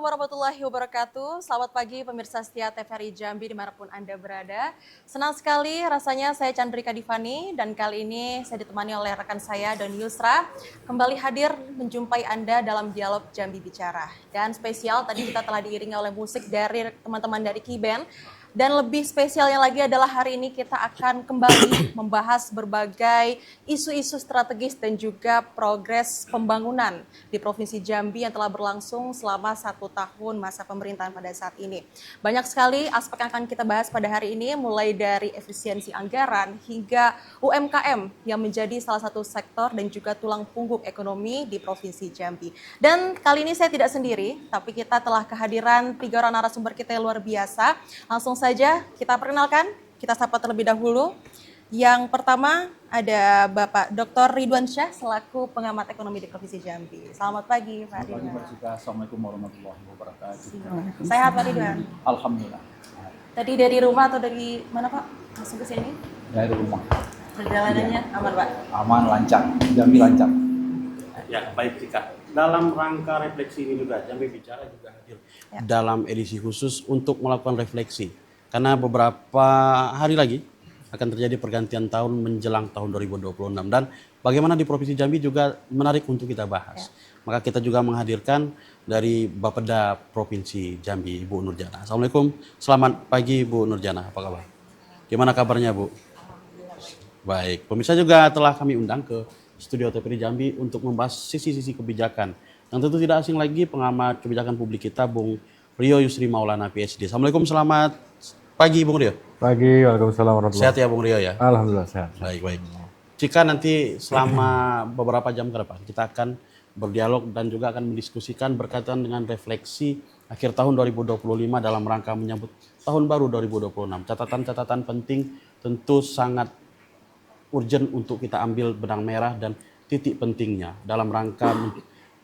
warahmatullahi wabarakatuh. Selamat pagi pemirsa setia TVRI Jambi dimanapun Anda berada. Senang sekali rasanya saya Chandrika Divani dan kali ini saya ditemani oleh rekan saya Don Yusra kembali hadir menjumpai Anda dalam dialog Jambi Bicara. Dan spesial tadi kita telah diiringi oleh musik dari teman-teman dari Kiben. Dan lebih spesialnya lagi adalah hari ini kita akan kembali membahas berbagai isu-isu strategis dan juga progres pembangunan di Provinsi Jambi yang telah berlangsung selama 1 tahun masa pemerintahan pada saat ini. Banyak sekali aspek yang akan kita bahas pada hari ini, mulai dari efisiensi anggaran hingga UMKM yang menjadi salah satu sektor dan juga tulang punggung ekonomi di Provinsi Jambi. Dan kali ini saya tidak sendiri, tapi kita telah kehadiran 3 orang narasumber kita yang luar biasa. Langsung saja kita perkenalkan, kita sapa terlebih dahulu. Yang pertama ada Bapak Dr. Ridwan Syah selaku pengamat ekonomi di Provinsi Jambi. Selamat pagi Pak Ridwan. Selamat pagi Pak. Assalamualaikum warahmatullahi wabarakatuh. Sehat Pak Ridwan? Alhamdulillah. Tadi dari rumah atau dari mana Pak? Masuk ke sini? Dari rumah. Perjalanannya aman Pak? Aman, lancar. Jambi lancar. Ya, baik Cika. Dalam rangka refleksi ini juga Jambi Bicara juga hadir dalam edisi khusus untuk melakukan refleksi. Karena beberapa hari lagi akan terjadi pergantian tahun menjelang tahun 2026 dan bagaimana di Provinsi Jambi juga menarik untuk kita bahas. Maka kita juga menghadirkan dari Bapeda Provinsi Jambi, Ibu Nurjana. Assalamualaikum, selamat pagi Bu Nurjana, apa kabar? Gimana kabarnya Bu? Baik, pemirsa juga telah kami undang ke studio TVRI Jambi untuk membahas sisi-sisi kebijakan. Yang tentu tidak asing lagi pengamat kebijakan publik kita, Bung Rio Yusri Maulana PhD. Assalamualaikum, selamat pagi Bung Rio. Pagi, waalaikumsalam warahmatullahi wabarakatuh. Sehat ya Bung Rio ya? Alhamdulillah sehat. Baik. Jika nanti selama beberapa jam ke depan kita akan berdialog dan juga akan mendiskusikan berkaitan dengan refleksi akhir tahun 2025 dalam rangka menyambut tahun baru 2026. Catatan-catatan penting tentu sangat urgent untuk kita ambil benang merah dan titik pentingnya dalam rangka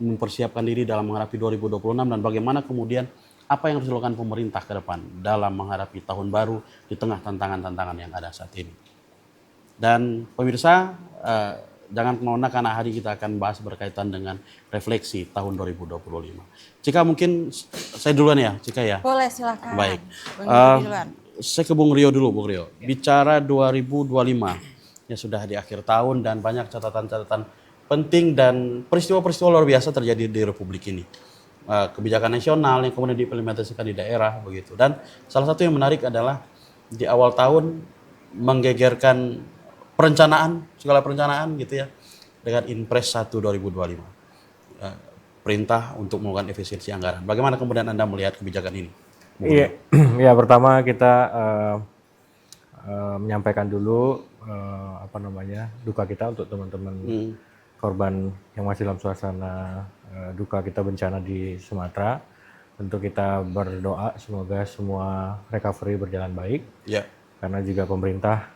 mempersiapkan diri dalam menghadapi 2026 dan bagaimana kemudian apa yang harus dilakukan pemerintah ke depan dalam menghadapi tahun baru di tengah tantangan-tantangan yang ada saat ini. Dan pemirsa, jangan kemana karena hari kita akan bahas berkaitan dengan refleksi tahun 2025. Cika mungkin saya duluan ya, Cika ya? Boleh, silakan. Baik. Duluan. Saya ke Bung Rio dulu, Bung Rio. Bicara 2025, ya sudah di akhir tahun dan banyak catatan-catatan penting dan peristiwa-peristiwa luar biasa terjadi di Republik ini. Kebijakan nasional yang kemudian diimplementasikan di daerah begitu. Dan salah satu yang menarik adalah di awal tahun menggegerkan segala perencanaan gitu ya dengan Inpres 1 2025. Perintah untuk melakukan efisiensi anggaran. Bagaimana kemudian Anda melihat kebijakan ini? Iya, ya pertama kita menyampaikan dulu duka kita untuk teman-teman korban yang masih dalam suasana duka kita bencana di Sumatera. Tentu kita berdoa semoga semua recovery berjalan baik. Ya. Karena juga pemerintah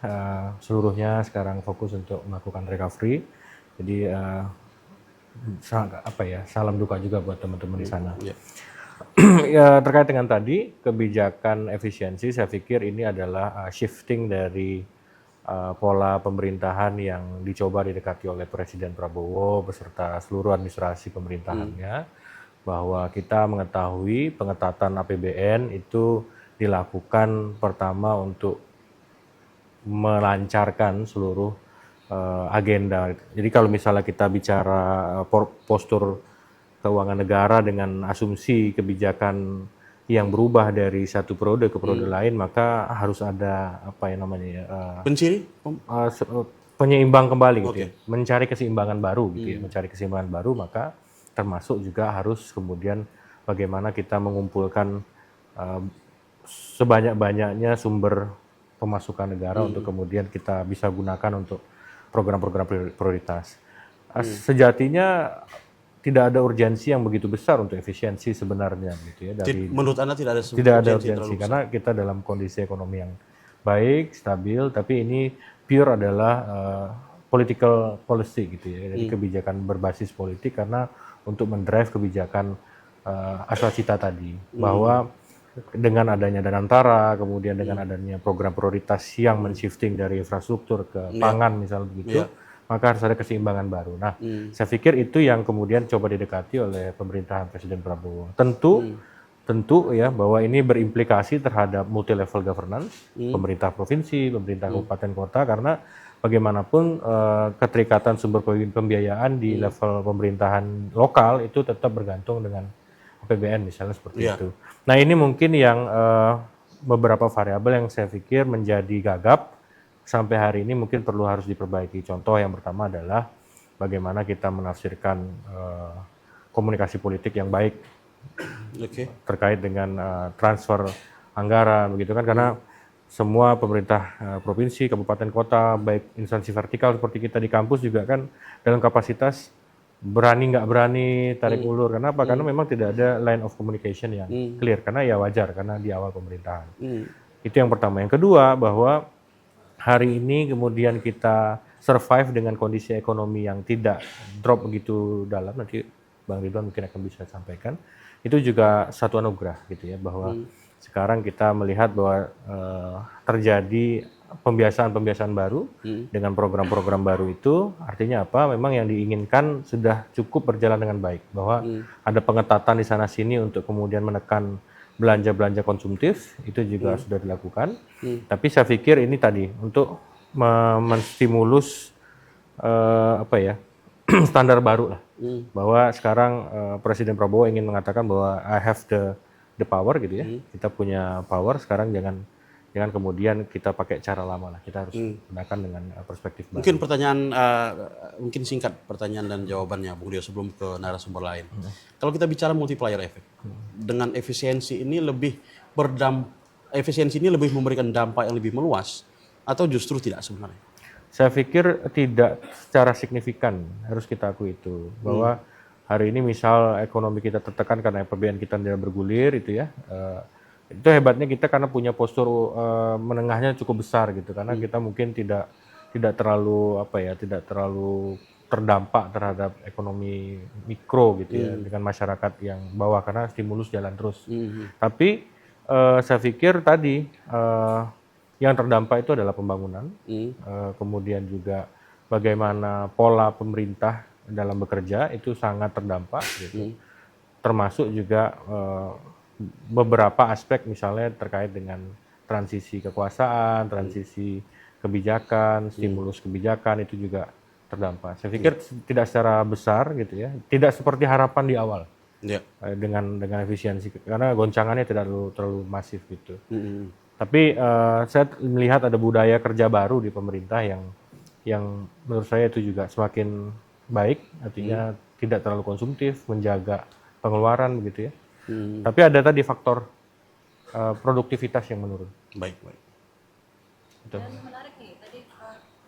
seluruhnya sekarang fokus untuk melakukan recovery. Jadi salam duka juga buat teman-teman di sana. Ya. Ya, terkait dengan tadi kebijakan efisiensi, saya pikir ini adalah shifting dari pola pemerintahan yang dicoba didekati oleh Presiden Prabowo beserta seluruh administrasi pemerintahannya, bahwa kita mengetahui pengetatan APBN itu dilakukan pertama untuk melancarkan seluruh agenda. Jadi kalau misalnya kita bicara postur keuangan negara dengan asumsi kebijakan yang berubah dari satu periode ke periode lain, maka harus ada penyeimbang kembali gitu ya, mencari keseimbangan baru gitu ya, mencari keseimbangan baru, maka termasuk juga harus kemudian bagaimana kita mengumpulkan sebanyak-banyaknya sumber pemasukan negara untuk kemudian kita bisa gunakan untuk program-program prioritas. Sejatinya tidak ada urgensi yang begitu besar untuk efisiensi sebenarnya gitu ya. Menurut Anda tidak ada urgensi karena kita dalam kondisi ekonomi yang baik, stabil, tapi ini pure adalah political policy gitu ya. Jadi kebijakan berbasis politik karena untuk mendrive kebijakan asal cita tadi, bahwa dengan adanya Danantara, kemudian dengan adanya program prioritas yang men-shifting dari infrastruktur ke pangan misalnya begitu, maka harus ada keseimbangan baru. Nah, saya pikir itu yang kemudian coba didekati oleh pemerintahan Presiden Prabowo. Tentu tentu ya bahwa ini berimplikasi terhadap multi level governance, pemerintah provinsi, pemerintah kabupaten kota, karena bagaimanapun keterikatan sumber pembiayaan di level pemerintahan lokal itu tetap bergantung dengan APBN misalnya seperti itu. Nah ini mungkin yang beberapa variabel yang saya pikir menjadi gagap sampai hari ini mungkin harus diperbaiki. Contoh yang pertama adalah bagaimana kita menafsirkan komunikasi politik yang baik terkait dengan transfer anggaran begitu kan, karena semua pemerintah provinsi, kabupaten kota, baik instansi vertikal seperti kita di kampus juga kan dalam kapasitas berani nggak berani tarik ulur. Kenapa? Karena memang tidak ada line of communication yang clear, karena ya wajar karena di awal pemerintahan. Itu yang pertama. Yang kedua, bahwa hari ini kemudian kita survive dengan kondisi ekonomi yang tidak drop begitu dalam, nanti Bang Ridwan mungkin akan bisa sampaikan. Itu juga satu anugerah gitu ya, bahwa sekarang kita melihat bahwa terjadi pembiasaan-pembiasaan baru dengan program-program baru itu. Artinya apa? Memang yang diinginkan sudah cukup berjalan dengan baik, bahwa ada pengetatan di sana sini untuk kemudian menekan belanja-belanja konsumtif, itu juga sudah dilakukan. Tapi saya pikir ini tadi untuk menstimulus standar baru lah, bahwa sekarang Presiden Prabowo ingin mengatakan bahwa I have the power gitu ya, kita punya power, sekarang jangan kemudian kita pakai cara lama lah, kita harus gunakan dengan perspektif baru. Mungkin pertanyaan, mungkin singkat pertanyaan dan jawabannya Bung Rio sebelum ke narasumber lain. Kalau kita bicara multiplier effect, dengan efisiensi ini lebih memberikan dampak yang lebih meluas atau justru tidak sebenarnya? Saya pikir tidak secara signifikan, harus kita akui itu, bahwa hari ini misal ekonomi kita tertekan karena APBN kita tidak bergulir itu ya, itu hebatnya kita karena punya postur menengahnya cukup besar gitu, karena kita mungkin tidak terlalu tidak terlalu terdampak terhadap ekonomi mikro gitu ya, dengan masyarakat yang bawah karena stimulus jalan terus. Tapi saya pikir tadi yang terdampak itu adalah pembangunan, kemudian juga bagaimana pola pemerintah dalam bekerja itu sangat terdampak gitu. Termasuk juga beberapa aspek misalnya terkait dengan transisi kekuasaan, transisi kebijakan, stimulus kebijakan itu juga terdampak. Saya pikir tidak secara besar gitu ya, tidak seperti harapan di awal dengan efisiensi, karena goncangannya tidak terlalu masif gitu. Tapi saya melihat ada budaya kerja baru di pemerintah yang menurut saya itu juga semakin baik, artinya tidak terlalu konsumtif, menjaga pengeluaran begitu ya. Tapi ada tadi faktor produktivitas yang menurun. Baik. Dan menarik nih, tadi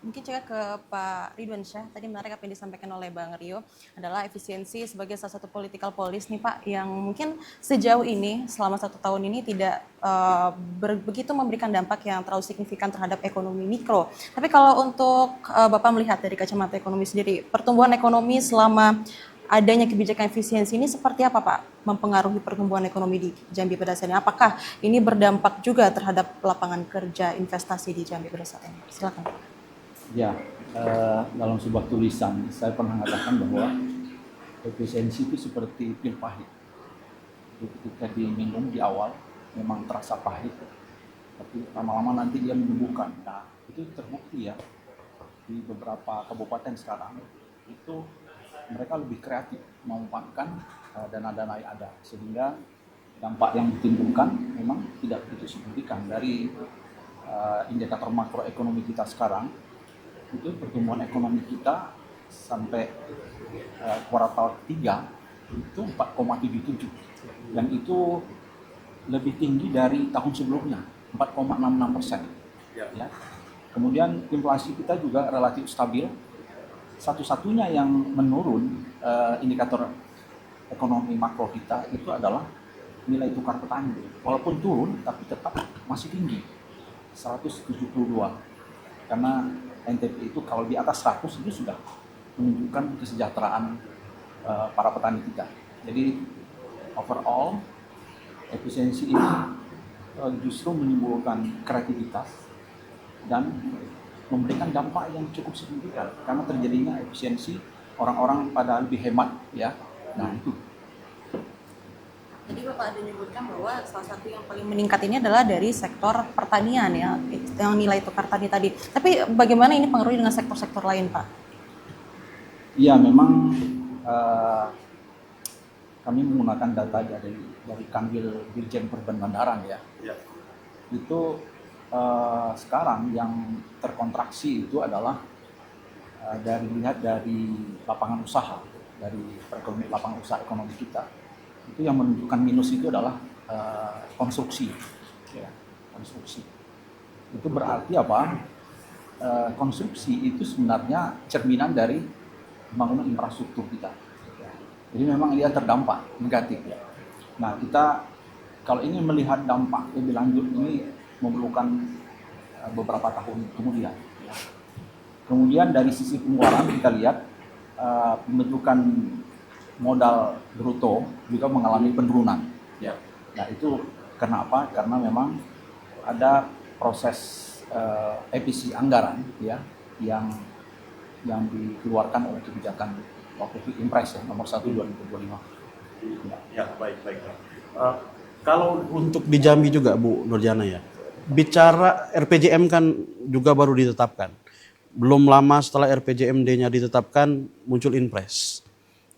mungkin saya ke Pak Ridwan Syah, tadi menarik apa yang disampaikan oleh Bang Rio adalah efisiensi sebagai salah satu political policy nih Pak, yang mungkin sejauh ini selama 1 tahun ini tidak begitu memberikan dampak yang terlalu signifikan terhadap ekonomi mikro. Tapi kalau untuk Bapak melihat dari kacamata ekonomi sendiri, pertumbuhan ekonomi selama adanya kebijakan efisiensi ini seperti apa Pak mempengaruhi pertumbuhan ekonomi di Jambi pada saat ini? Apakah ini berdampak juga terhadap lapangan kerja investasi di Jambi pada saat ini? Silakan Pak. Ya, dalam sebuah tulisan saya pernah mengatakan bahwa efisiensi itu seperti pil pahit. Ketika diminum di awal memang terasa pahit, tapi lama-lama nanti dia menyembuhkan. Nah, itu terbukti ya di beberapa kabupaten sekarang itu mereka lebih kreatif memanfaatkan dana-dana yang ada, sehingga dampak yang ditimbulkan memang tidak begitu signifikan. Dari indikator makroekonomi kita sekarang, itu pertumbuhan ekonomi kita sampai kuartal 3 itu 4,77, dan itu lebih tinggi dari tahun sebelumnya 4,66%. Ya. Kemudian inflasi kita juga relatif stabil. Satu-satunya yang menurun indikator ekonomi makro kita itu adalah nilai tukar petani. Walaupun turun, tapi tetap masih tinggi, 172. Karena NTP itu kalau di atas 100 itu sudah menunjukkan kesejahteraan para petani kita. Jadi overall efisiensi ini justru menimbulkan kreativitas dan memberikan dampak yang cukup signifikan karena terjadinya efisiensi, orang-orang pada lebih hemat ya. Nah itu. Jadi Tadi Bapak ada menyebutkan bahwa salah satu yang paling meningkat ini adalah dari sektor pertanian ya, yang nilai tukar tani tadi. Tapi bagaimana ini pengaruhnya dengan sektor-sektor lain, Pak? Iya, memang kami menggunakan data dari Kanwil Dirjen Perbendaharaan ya. Itu sekarang yang terkontraksi itu adalah dari lapangan usaha, dari lapangan usaha ekonomi kita. Itu yang menunjukkan minus itu adalah konstruksi, ya, konstruksi. Itu berarti apa? Konstruksi itu sebenarnya cerminan dari pembangunan infrastruktur kita. Jadi memang dia terdampak negatif. Nah, kita kalau ingin melihat dampak lebih lanjut ini memerlukan beberapa tahun kemudian. Kemudian dari sisi pengeluaran kita lihat pembentukan modal bruto juga mengalami penurunan. Nah, itu kenapa? Karena memang ada proses efisiensi anggaran ya yang dikeluarkan oleh kebijakan waktu itu Impres ya, nomor 1 2025. Ya, baik. Kalau untuk di Jambi juga Bu Nurjana ya, bicara RPJM kan juga baru ditetapkan. Belum lama setelah RPJMD-nya ditetapkan muncul Impres.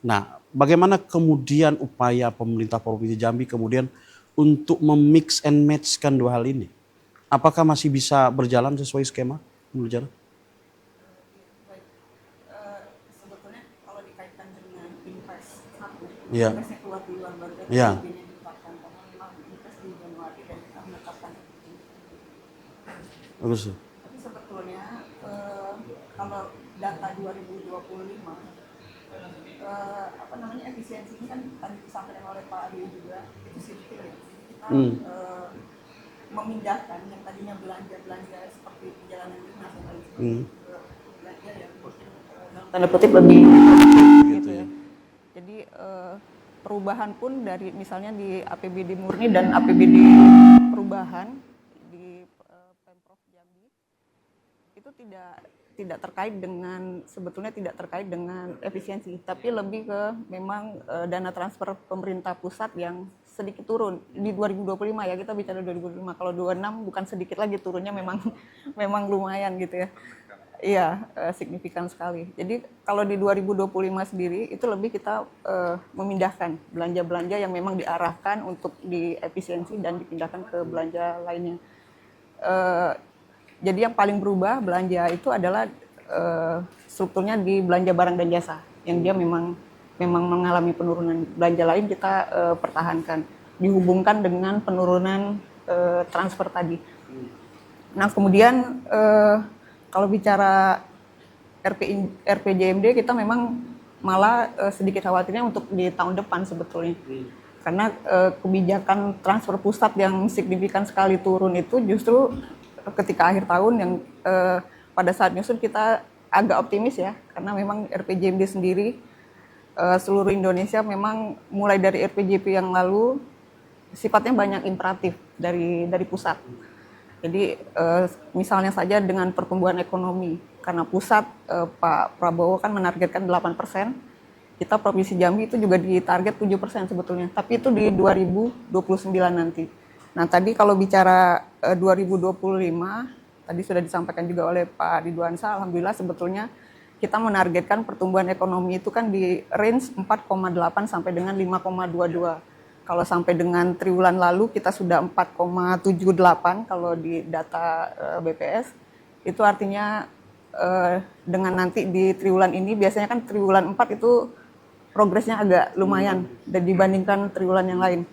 Nah, bagaimana kemudian upaya pemerintah Provinsi Jambi kemudian untuk memix and match-kan dua hal ini? Apakah masih bisa berjalan sesuai skema, Bu Nurjana? Sebetulnya kalau dikaitkan dengan Impres 1, Iya. Impresnya keluar duluan baru dari Iya. RPJMD ditetapkan, karena memang Impres di Januari dan kita menetapkan. Bagus. Tapi sebetulnya kalau data 2025 efisiensi ini kan tadi disampaikan oleh Pak Adi juga itu sipil ya. Kita memindahkan yang tadinya belanja seperti perjalanan dinas dan lain sebagainya ke belanja yang mungkin dalam tanda kutip lebih gitu ya. Jadi perubahan pun dari misalnya di APBD murni dan APBD perubahan di Pemprov Jambi itu tidak terkait dengan sebetulnya tidak terkait dengan efisiensi, tapi lebih ke memang dana transfer pemerintah pusat yang sedikit turun di 2025 ya, kita bicara 2025. Kalau 26 bukan sedikit lagi turunnya, memang lumayan gitu ya. Iya, signifikan sekali. Jadi kalau di 2025 sendiri itu lebih kita memindahkan belanja-belanja yang memang diarahkan untuk diefisiensi dan dipindahkan ke belanja lainnya. Jadi yang paling berubah belanja itu adalah strukturnya di belanja barang dan jasa, yang dia memang mengalami penurunan. Belanja lain kita pertahankan, dihubungkan dengan penurunan transfer tadi. Nah kemudian kalau bicara RPJMD kita memang malah sedikit khawatirnya untuk di tahun depan sebetulnya. Karena kebijakan transfer pusat yang signifikan sekali turun itu justru ketika akhir tahun yang pada saat nyusun kita agak optimis ya, karena memang RPJMD sendiri seluruh Indonesia memang mulai dari RPJP yang lalu sifatnya banyak imperatif dari pusat. Jadi misalnya saja dengan pertumbuhan ekonomi, karena pusat Pak Prabowo kan menargetkan 8%, kita Provinsi Jambi itu juga ditarget 7% sebetulnya, tapi itu di 2029 nanti. Nah tadi kalau bicara 2025, tadi sudah disampaikan juga oleh Pak Ridwan Syah, alhamdulillah sebetulnya kita menargetkan pertumbuhan ekonomi itu kan di range 4,8 sampai dengan 5,22. Kalau sampai dengan triwulan lalu kita sudah 4,78 kalau di data BPS, itu artinya dengan nanti di triwulan ini, biasanya kan triwulan 4 itu progresnya agak lumayan dan dibandingkan triwulan yang lain.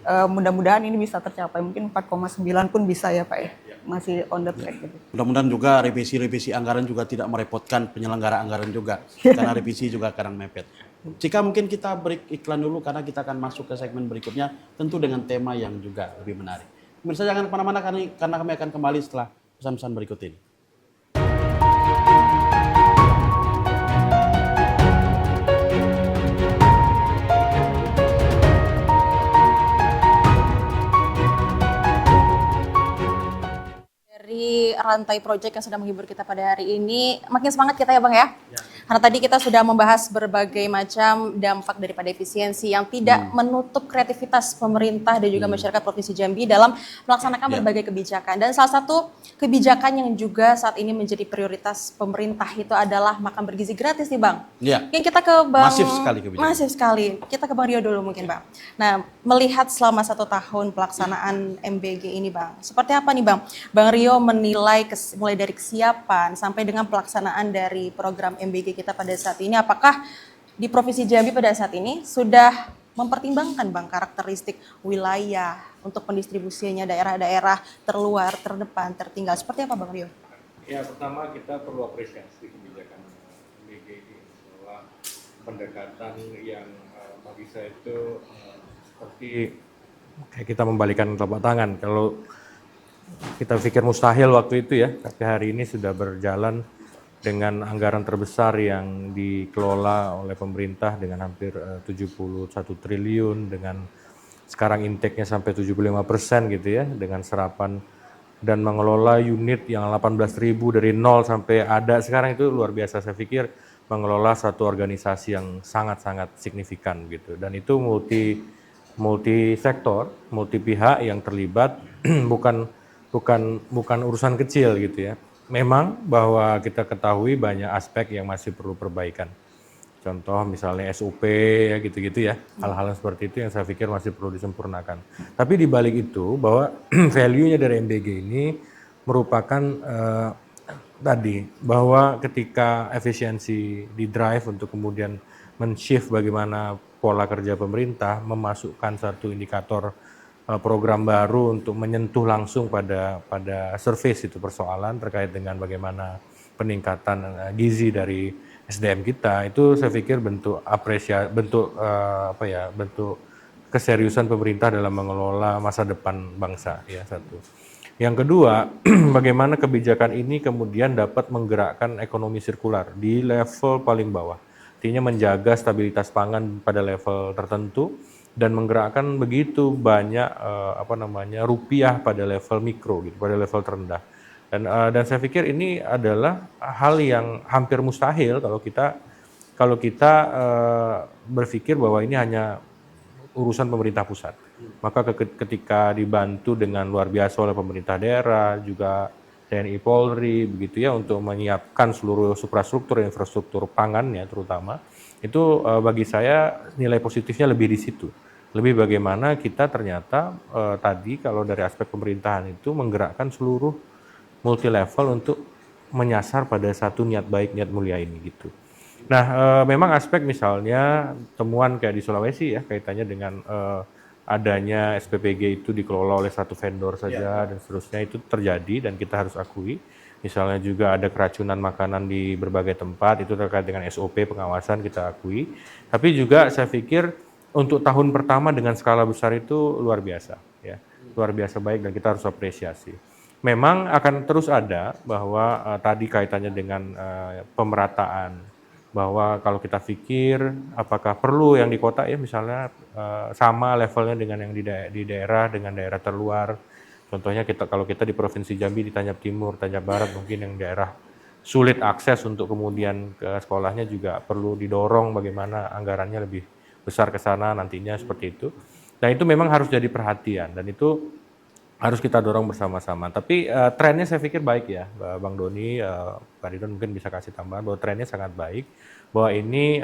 Mudah-mudahan ini bisa tercapai, mungkin 4,9 pun bisa ya Pak ya, masih on the track gitu. Mudah-mudahan juga revisi anggaran juga tidak merepotkan penyelenggara anggaran juga, karena revisi juga kadang mepet. Jika mungkin kita break iklan dulu karena kita akan masuk ke segmen berikutnya, tentu dengan tema yang juga lebih menarik. Pemirsa jangan kemana-mana karena kami akan kembali setelah pesan-pesan berikut ini. Dari rantai proyek yang sudah menghibur kita pada hari ini, makin semangat kita ya Bang ya. Karena tadi kita sudah membahas berbagai macam dampak daripada efisiensi yang tidak menutup kreativitas pemerintah dan juga masyarakat Provinsi Jambi dalam melaksanakan berbagai kebijakan. Dan salah satu kebijakan yang juga saat ini menjadi prioritas pemerintah itu adalah makan bergizi gratis nih Bang. Ya. Mungkin kita ke Bang... Masif sekali kebijakan. Masif sekali. Kita ke Bang Rio dulu mungkin Bang. Nah, melihat selama 1 tahun pelaksanaan MBG ini Bang, seperti apa nih Bang? Bang Rio menilai mulai dari kesiapan sampai dengan pelaksanaan dari program MBG kita pada saat ini, apakah di Provinsi Jambi pada saat ini sudah mempertimbangkan Bang karakteristik wilayah untuk pendistribusinya daerah-daerah terluar, terdepan, tertinggal, seperti apa Bang Rio? Ya, pertama kita perlu apresiasi kebijakan MBG ini bahwa pendekatan yang bagi saya itu seperti kayak kita membalikan telapak tangan. Kalau kita pikir mustahil waktu itu ya, tapi hari ini sudah berjalan dengan anggaran terbesar yang dikelola oleh pemerintah dengan hampir 71 triliun, dengan sekarang intake-nya sampai 75% gitu ya, dengan serapan dan mengelola unit yang 18.000 dari nol sampai ada sekarang, itu luar biasa. Saya pikir mengelola satu organisasi yang sangat-sangat signifikan gitu, dan itu multi sektor, multi pihak yang terlibat, bukan urusan kecil gitu ya. Memang bahwa kita ketahui banyak aspek yang masih perlu perbaikan. Contoh misalnya SOP ya gitu-gitu ya. Hal-hal seperti itu yang saya pikir masih perlu disempurnakan. Tapi di balik itu bahwa value-nya dari MBG ini merupakan tadi bahwa ketika efisiensi di drive untuk kemudian men-shift bagaimana pola kerja pemerintah, memasukkan satu indikator program baru untuk menyentuh langsung pada surface itu persoalan terkait dengan bagaimana peningkatan gizi dari SDM kita, itu saya pikir bentuk bentuk keseriusan pemerintah dalam mengelola masa depan bangsa ya, satu. Yang kedua, bagaimana kebijakan ini kemudian dapat menggerakkan ekonomi sirkular di level paling bawah. Artinya menjaga stabilitas pangan pada level tertentu dan menggerakkan begitu banyak rupiah pada level mikro gitu, pada level terendah. Dan saya pikir ini adalah hal yang hampir mustahil kalau kita berpikir bahwa ini hanya urusan pemerintah pusat. Maka ketika dibantu dengan luar biasa oleh pemerintah daerah, juga TNI Polri begitu ya, untuk menyiapkan seluruh infrastruktur pangannya terutama, itu bagi saya nilai positifnya lebih di situ. Lebih bagaimana kita ternyata tadi kalau dari aspek pemerintahan itu menggerakkan seluruh multi level untuk menyasar pada satu niat baik, niat mulia ini gitu. Nah, memang aspek misalnya temuan kayak di Sulawesi ya, kaitannya dengan adanya SPPG itu dikelola oleh satu vendor saja dan seterusnya, itu terjadi dan kita harus akui. Misalnya juga ada keracunan makanan di berbagai tempat, itu terkait dengan SOP pengawasan, kita akui. Tapi juga saya pikir untuk tahun pertama dengan skala besar itu luar biasa ya, luar biasa baik dan kita harus apresiasi. Memang akan terus ada bahwa tadi kaitannya dengan pemerataan, bahwa kalau kita pikir apakah perlu yang di kota ya misalnya sama levelnya dengan yang di daerah dengan daerah terluar. Contohnya kalau kita di Provinsi Jambi di Tanjab Timur, Tanjab Barat, mungkin yang daerah sulit akses untuk kemudian ke sekolahnya juga perlu didorong bagaimana anggarannya lebih besar ke sana nantinya, seperti itu. Nah, itu memang harus jadi perhatian dan itu harus kita dorong bersama-sama. Tapi trennya saya pikir baik ya, Bang Doni, Pak Ridwan mungkin bisa kasih tambahan bahwa trennya sangat baik, bahwa ini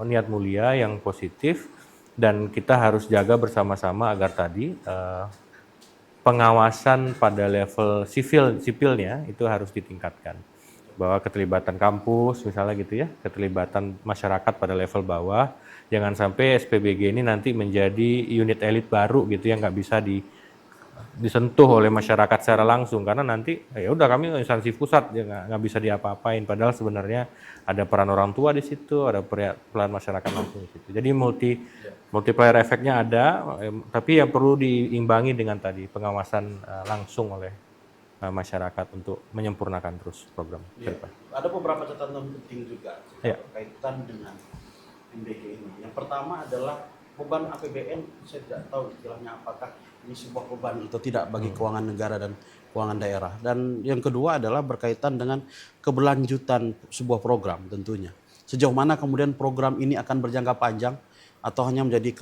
niat mulia yang positif dan kita harus jaga bersama-sama agar tadi pengawasan pada level sipilnya itu harus ditingkatkan. Bahwa keterlibatan kampus misalnya gitu ya, keterlibatan masyarakat pada level bawah, jangan sampai SPBG ini nanti menjadi unit elit baru gitu yang nggak bisa disentuh oleh masyarakat secara langsung, karena nanti ya udah kami instansi pusat ya nggak bisa diapa-apain, padahal sebenarnya ada peran orang tua di situ, ada peran masyarakat langsung di situ. Jadi multiplier efeknya ada, tapi yang perlu diimbangi dengan tadi pengawasan langsung oleh masyarakat untuk menyempurnakan terus program. Ya. Ada beberapa catatan penting juga berkaitan dengan MBG ini. Yang pertama adalah beban APBN, saya tidak tahu istilahnya apakah ini sebuah beban atau tidak bagi keuangan negara dan keuangan daerah. Dan yang kedua adalah berkaitan dengan keberlanjutan sebuah program tentunya. sejauh mana kemudian program ini akan berjangka panjang atau hanya menjadi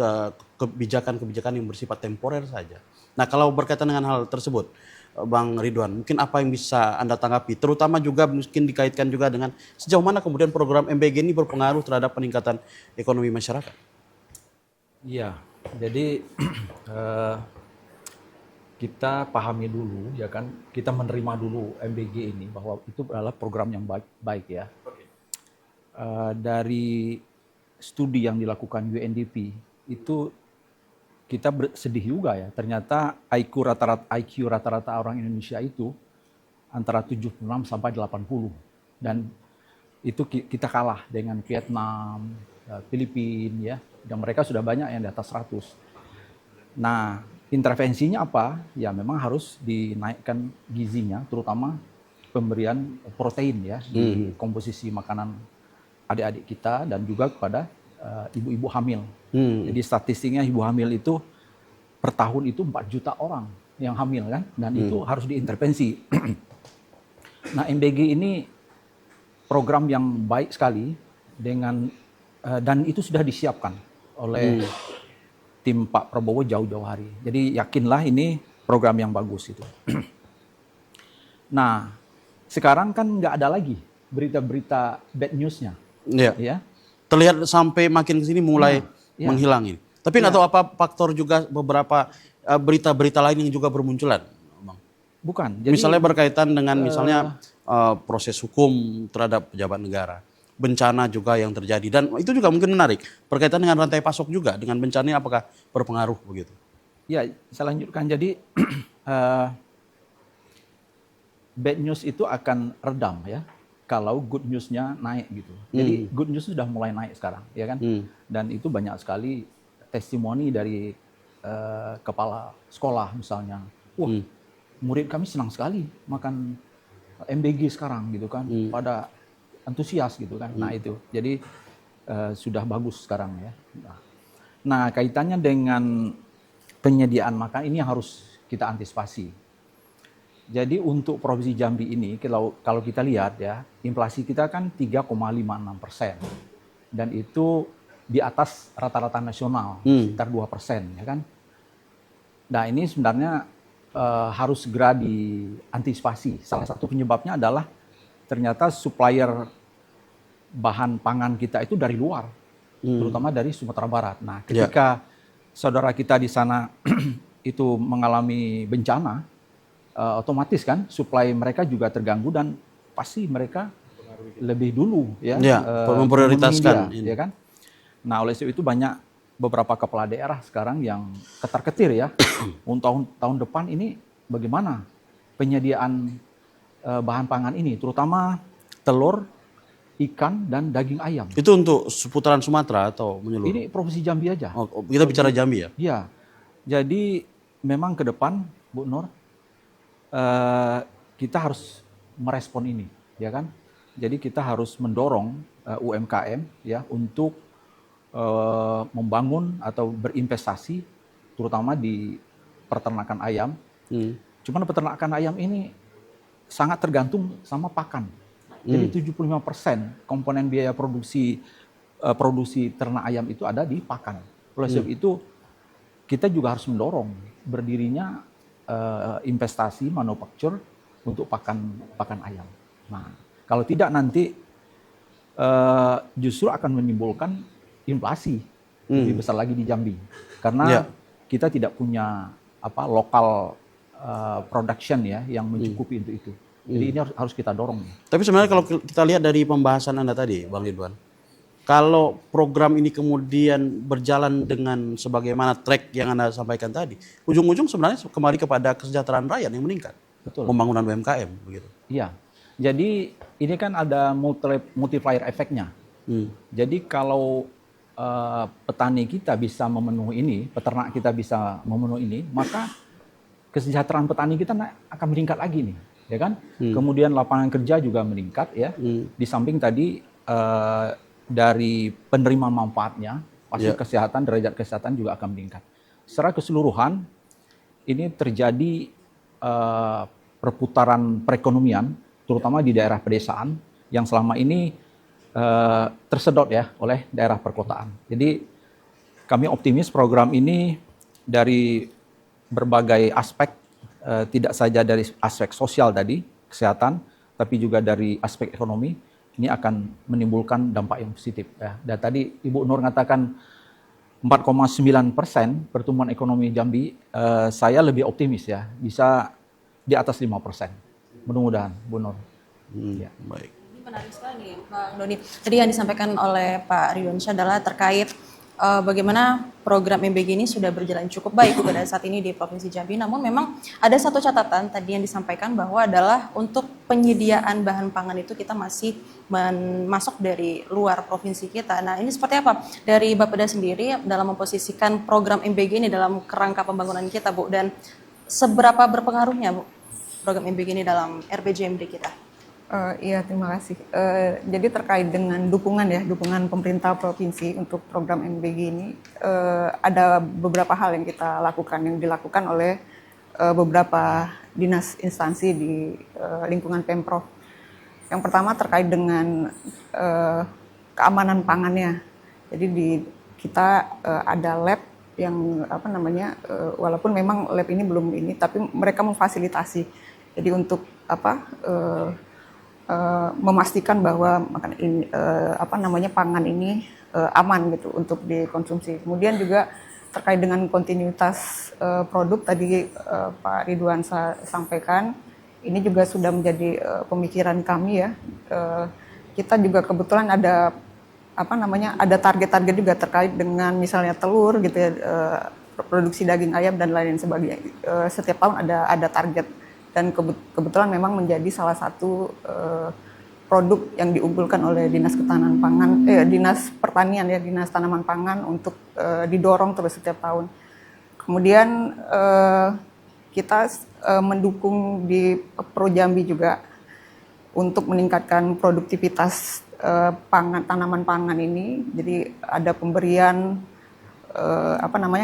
kebijakan-kebijakan yang bersifat temporer saja. Nah, kalau berkaitan dengan hal tersebut, Bang Ridwan, mungkin apa yang bisa Anda tanggapi, terutama juga mungkin dikaitkan juga dengan sejauh mana kemudian program MBG ini berpengaruh terhadap peningkatan ekonomi masyarakat? Iya, jadi kita pahami dulu, ya kan, kita menerima dulu MBG ini bahwa itu adalah program yang baik ya. Dari studi yang dilakukan UNDP itu kita sedih juga ya, ternyata IQ rata-rata orang Indonesia itu antara 76 sampai 80. Dan itu kita kalah dengan Vietnam, Filipina ya, dan mereka sudah banyak yang di atas 100. Nah, intervensinya apa? Ya memang harus dinaikkan gizinya, terutama pemberian protein ya di komposisi makanan adik-adik kita dan juga kepada ibu-ibu hamil. Jadi statistiknya ibu hamil itu per tahun itu 4 juta orang yang hamil kan, dan itu harus diintervensi. Nah, MBG ini program yang baik sekali dengan dan itu sudah disiapkan oleh tim Pak Prabowo jauh-jauh hari. Jadi yakinlah ini program yang bagus itu. Nah, sekarang kan nggak ada lagi berita-berita bad news-nya. Iya. Ya. Terlihat sampai makin ke sini mulai menghilang ini. Tapi nggak tahu apa faktor juga beberapa berita-berita lain yang juga bermunculan, Bang. Bukan. Jadi, misalnya berkaitan dengan misalnya proses hukum terhadap pejabat negara, bencana juga yang terjadi, dan itu juga mungkin menarik berkaitan dengan rantai pasok juga dengan bencana apakah berpengaruh begitu? Ya, saya lanjutkan. Jadi bad news itu akan redam ya kalau good news-nya naik gitu. Jadi good news sudah mulai naik sekarang, ya kan? Dan itu banyak sekali testimoni dari kepala sekolah misalnya. Wah, murid kami senang sekali makan MBG sekarang gitu kan, pada antusias gitu kan. Nah itu, jadi sudah bagus sekarang ya. Nah kaitannya dengan penyediaan makan ini harus kita antisipasi. Jadi untuk Provinsi Jambi ini, kalau kita lihat ya, inflasi kita kan 3,56%. Dan itu di atas rata-rata nasional, sekitar 2%, ya kan. Nah ini sebenarnya harus segera diantisipasi. Salah satu penyebabnya adalah ternyata supplier bahan pangan kita itu dari luar, terutama dari Sumatera Barat. Nah ketika saudara kita di sana itu mengalami bencana, otomatis kan supply mereka juga terganggu dan pasti mereka lebih dulu ya, memprioritaskan ya kan. Nah oleh sebab itu banyak beberapa kepala daerah sekarang yang ketar-ketir ya untuk tahun depan ini bagaimana penyediaan bahan pangan ini, terutama telur, ikan dan daging ayam. Itu untuk seputaran Sumatera atau menyeluruh? Ini Provinsi Jambi aja. Oh, kita bicara Jambi ya? Iya. Jadi memang ke depan Bu Nur, kita harus merespon ini, ya kan? Jadi kita harus mendorong UMKM ya untuk membangun atau berinvestasi, terutama di peternakan ayam. Cuman peternakan ayam ini sangat tergantung sama pakan. Jadi 75% komponen biaya produksi ternak ayam itu ada di pakan. Oleh sebab itu kita juga harus mendorong berdirinya investasi manufaktur untuk pakan ayam. Nah, kalau tidak nanti justru akan menimbulkan inflasi lebih besar lagi di Jambi, karena kita tidak punya lokal production ya yang mencukupi untuk itu. Jadi ini harus kita dorong. Tapi sebenarnya kalau kita lihat dari pembahasan Anda tadi, Bang Ridwan, kalau program ini kemudian berjalan dengan sebagaimana track yang Anda sampaikan tadi, ujung-ujung sebenarnya kembali kepada kesejahteraan rakyat yang meningkat. Betul. Pembangunan UMKM begitu. Iya. Jadi ini kan ada multiplier efeknya. Jadi kalau petani kita bisa memenuhi ini, peternak kita bisa memenuhi ini, maka kesejahteraan petani kita akan meningkat lagi nih, ya kan? Kemudian lapangan kerja juga meningkat ya. Di samping tadi dari penerima manfaatnya, pasti kesehatan, derajat kesehatan juga akan meningkat. Secara keseluruhan ini terjadi perputaran perekonomian, terutama di daerah pedesaan yang selama ini tersedot ya oleh daerah perkotaan. Jadi kami optimis program ini dari berbagai aspek, tidak saja dari aspek sosial tadi, kesehatan, tapi juga dari aspek ekonomi, ini akan menimbulkan dampak yang positif. Ya. Dan tadi Ibu Nur mengatakan 4,9% pertumbuhan ekonomi Jambi, saya lebih optimis ya, bisa di atas 5%. Mudah-mudahan, Bu Nur. Ya. Baik. Ini menarik sekali nih, Bang Doni. Tadi yang disampaikan oleh Pak Ridwansyah adalah terkait bagaimana program MBG ini sudah berjalan cukup baik pada saat ini di Provinsi Jambi. Namun memang ada satu catatan tadi yang disampaikan bahwa adalah untuk penyediaan bahan pangan itu kita masih masuk dari luar provinsi kita. Nah ini seperti apa dari Bapeda sendiri dalam memposisikan program MBG ini dalam kerangka pembangunan kita, Bu? Dan seberapa berpengaruhnya, Bu, program MBG ini dalam RPJMD kita? Iya, terima kasih. Jadi terkait dengan dukungan pemerintah provinsi untuk program MBG ini, ada beberapa hal yang dilakukan oleh beberapa dinas instansi di lingkungan Pemprov. Yang pertama terkait dengan keamanan pangannya. Jadi kita ada lab yang walaupun memang lab ini belum ini, tapi mereka memfasilitasi. Jadi untuk memastikan bahwa pangan ini aman gitu untuk dikonsumsi. Kemudian juga terkait dengan kontinuitas produk tadi Pak Ridwan sampaikan, ini juga sudah menjadi pemikiran kami ya. Kita juga kebetulan ada target-target juga terkait dengan misalnya telur gitu ya, produksi daging ayam dan lain sebagainya. Setiap tahun ada target. Dan kebetulan memang menjadi salah satu produk yang diunggulkan oleh Dinas Pertanian ya, Dinas Tanaman Pangan untuk didorong terus setiap tahun. Kemudian kita mendukung di Pro Jambi juga untuk meningkatkan produktivitas tanaman pangan ini. Jadi ada pemberian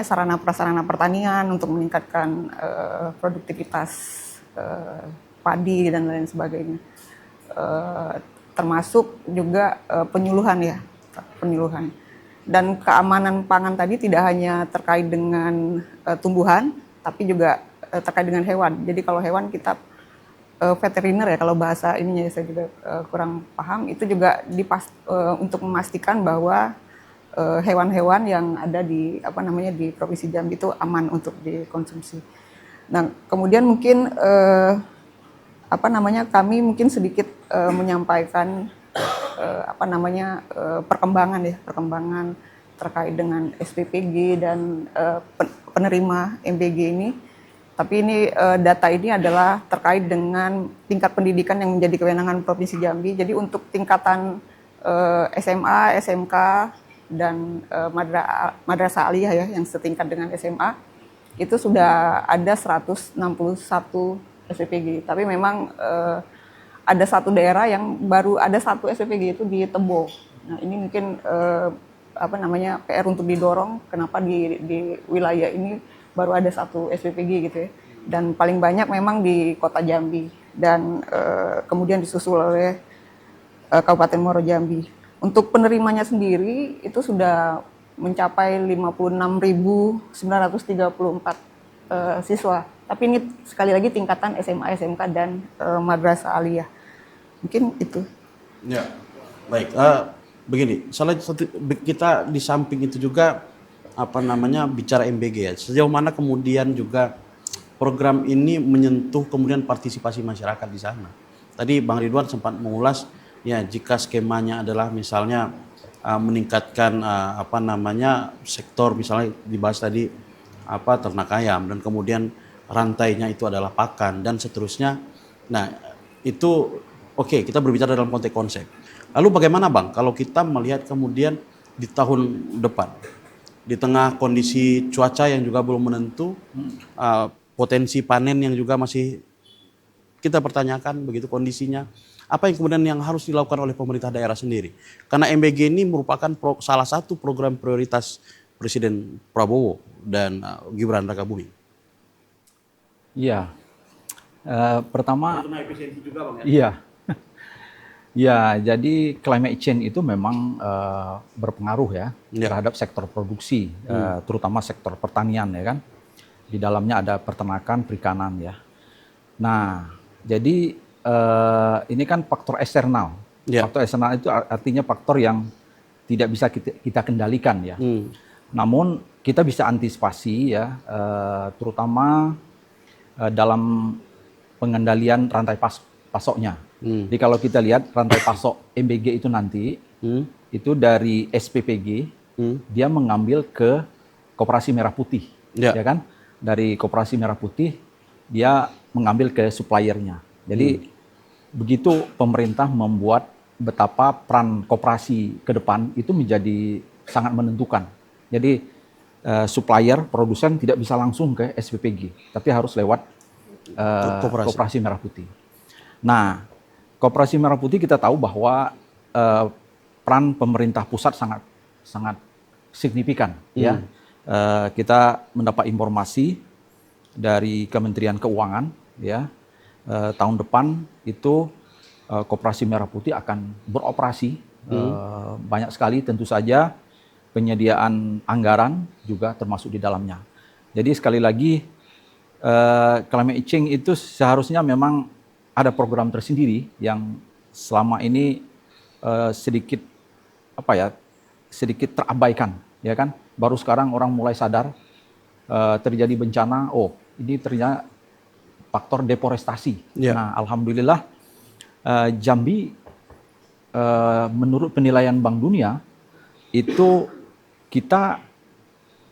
sarana prasarana pertanian untuk meningkatkan produktivitas padi dan lain sebagainya, termasuk juga penyuluhan dan keamanan pangan tadi tidak hanya terkait dengan tumbuhan tapi juga terkait dengan hewan. Jadi kalau hewan kita veteriner ya, kalau bahasa ininya saya juga kurang paham, itu juga untuk memastikan bahwa hewan-hewan yang ada di Provinsi Jambi itu aman untuk dikonsumsi. Nah, kemudian mungkin kami mungkin sedikit menyampaikan perkembangan terkait dengan SPPG dan penerima MBG ini. Tapi ini data ini adalah terkait dengan tingkat pendidikan yang menjadi kewenangan Provinsi Jambi. Jadi untuk tingkatan SMA, SMK dan madrasah aliyah ya yang setingkat dengan SMA, itu sudah ada 161 SPPG. Tapi memang ada satu daerah yang baru ada satu SPPG, itu di Tebo. Nah ini mungkin PR untuk didorong, kenapa di wilayah ini baru ada satu SPPG gitu ya. Dan paling banyak memang di Kota Jambi dan kemudian disusul oleh Kabupaten Muaro Jambi. Untuk penerimanya sendiri itu sudah mencapai 56.934 siswa. Tapi ini sekali lagi tingkatan SMA, SMK dan madrasah aliyah. Mungkin itu. Ya, baik. Begini, kita di samping itu juga bicara MBG ya. Sejauh mana kemudian juga program ini menyentuh kemudian partisipasi masyarakat di sana. Tadi Bang Ridwan sempat mengulas ya, jika skemanya adalah misalnya meningkatkan sektor, misalnya dibahas tadi ternak ayam, dan kemudian rantainya itu adalah pakan dan seterusnya. Nah itu oke, kita berbicara dalam konteks konsep. Lalu bagaimana Bang kalau kita melihat kemudian di tahun depan, di tengah kondisi cuaca yang juga belum menentu, potensi panen yang juga masih kita pertanyakan begitu kondisinya, apa yang kemudian yang harus dilakukan oleh pemerintah daerah sendiri? Karena MBG ini merupakan salah satu program prioritas Presiden Prabowo dan Gibran Rakabuming. Iya, pertama. Efisiensi juga Bang ya? Iya. Ya, jadi climate change itu memang berpengaruh ya Ya. terhadap sektor produksi, terutama sektor pertanian ya kan. Di dalamnya ada peternakan, perikanan ya. Nah, jadi ini kan faktor eksternal. Ya. Faktor eksternal itu artinya faktor yang tidak bisa kita kendalikan ya. Namun kita bisa antisipasi ya, terutama dalam pengendalian rantai pasoknya. Jadi kalau kita lihat rantai pasok MBG itu nanti, itu dari SPPG, dia mengambil ke Koperasi Merah Putih, ya kan? Dari Koperasi Merah Putih, dia mengambil ke suppliernya. Jadi begitu pemerintah membuat betapa peran koperasi ke depan itu menjadi sangat menentukan. Jadi supplier, produsen tidak bisa langsung ke SPPG, tapi harus lewat Koperasi Merah Putih. Nah, Koperasi Merah Putih kita tahu bahwa peran pemerintah pusat sangat signifikan ya. Kita mendapat informasi dari Kementerian Keuangan ya, tahun depan itu Koperasi Merah Putih akan beroperasi banyak sekali, tentu saja penyediaan anggaran juga termasuk di dalamnya. Jadi sekali lagi climate change itu seharusnya memang ada program tersendiri yang selama ini sedikit terabaikan ya kan. Baru sekarang orang mulai sadar terjadi bencana, oh ini ternyata faktor deforestasi. Nah, alhamdulillah Jambi menurut penilaian Bank Dunia itu kita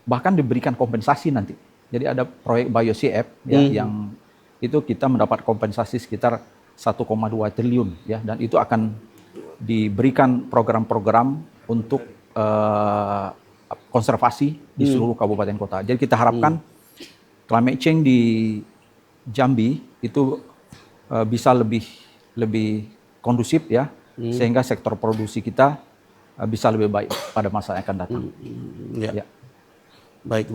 bahkan diberikan kompensasi nanti. Jadi ada proyek BioCF ya, yang itu kita mendapat kompensasi sekitar 1,2 triliun ya, dan itu akan diberikan program-program untuk konservasi di seluruh kabupaten kota. Jadi kita harapkan climate change di Jambi itu bisa lebih kondusif ya, sehingga sektor produksi kita bisa lebih baik pada masa yang akan datang. Ya. Baik.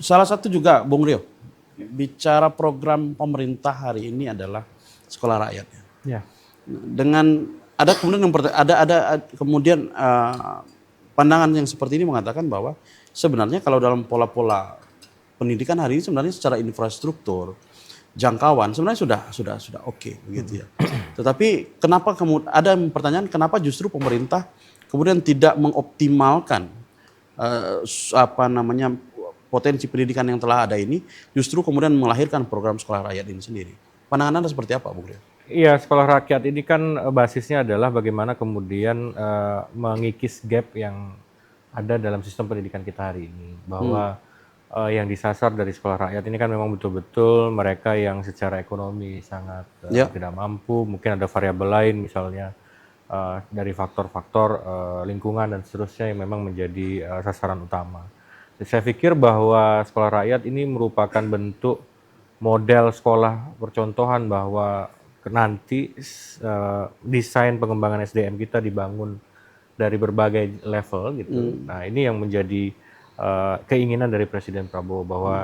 Salah satu juga, Bung Rio, bicara program pemerintah hari ini adalah sekolah rakyat. Ya. Dengan ada kemudian pandangan yang seperti ini mengatakan bahwa sebenarnya kalau dalam pola-pola pendidikan hari ini sebenarnya secara infrastruktur jangkauan sebenarnya sudah oke begitu ya. Tetapi kenapa ada pertanyaan kenapa justru pemerintah kemudian tidak mengoptimalkan potensi pendidikan yang telah ada ini, justru kemudian melahirkan program sekolah rakyat ini sendiri. Pandangan Anda seperti apa, Bung Rio? Iya, sekolah rakyat ini kan basisnya adalah bagaimana kemudian mengikis gap yang ada dalam sistem pendidikan kita hari ini. Bahwa yang disasar dari sekolah rakyat ini kan memang betul-betul mereka yang secara ekonomi sangat tidak mampu, mungkin ada variabel lain misalnya dari faktor-faktor lingkungan dan seterusnya yang memang menjadi sasaran utama. Jadi saya pikir bahwa sekolah rakyat ini merupakan bentuk model sekolah percontohan bahwa nanti desain pengembangan SDM kita dibangun dari berbagai level gitu. Nah, ini yang menjadi keinginan dari Presiden Prabowo bahwa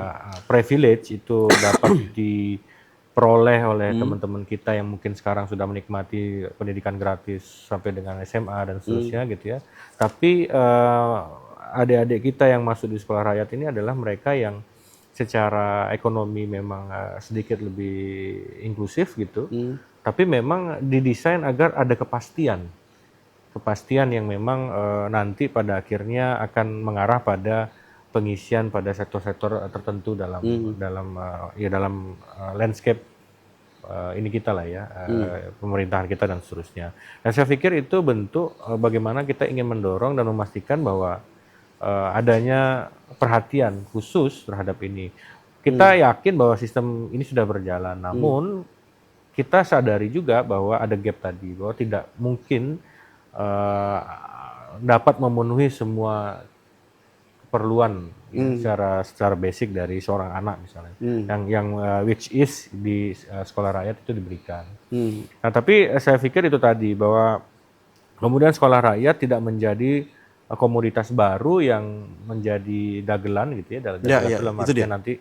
privilege itu dapat diperoleh oleh teman-teman kita yang mungkin sekarang sudah menikmati pendidikan gratis sampai dengan SMA dan seterusnya gitu ya. Tapi adik-adik kita yang masuk di sekolah rakyat ini adalah mereka yang secara ekonomi memang sedikit lebih inklusif gitu, tapi memang didesain agar ada kepastian yang memang nanti pada akhirnya akan mengarah pada pengisian pada sektor-sektor tertentu dalam landscape ini kita lah ya, pemerintahan kita dan seterusnya. Dan saya pikir itu bentuk bagaimana kita ingin mendorong dan memastikan bahwa adanya perhatian khusus terhadap ini. Kita yakin bahwa sistem ini sudah berjalan, namun kita sadari juga bahwa ada gap tadi, bahwa tidak mungkin dapat memenuhi semua keperluan secara basic dari seorang anak misalnya, yang which is di sekolah rakyat itu diberikan. Nah, tapi saya pikir itu tadi bahwa kemudian sekolah rakyat tidak menjadi komoditas baru yang menjadi dagelan gitu ya, dalam artian nanti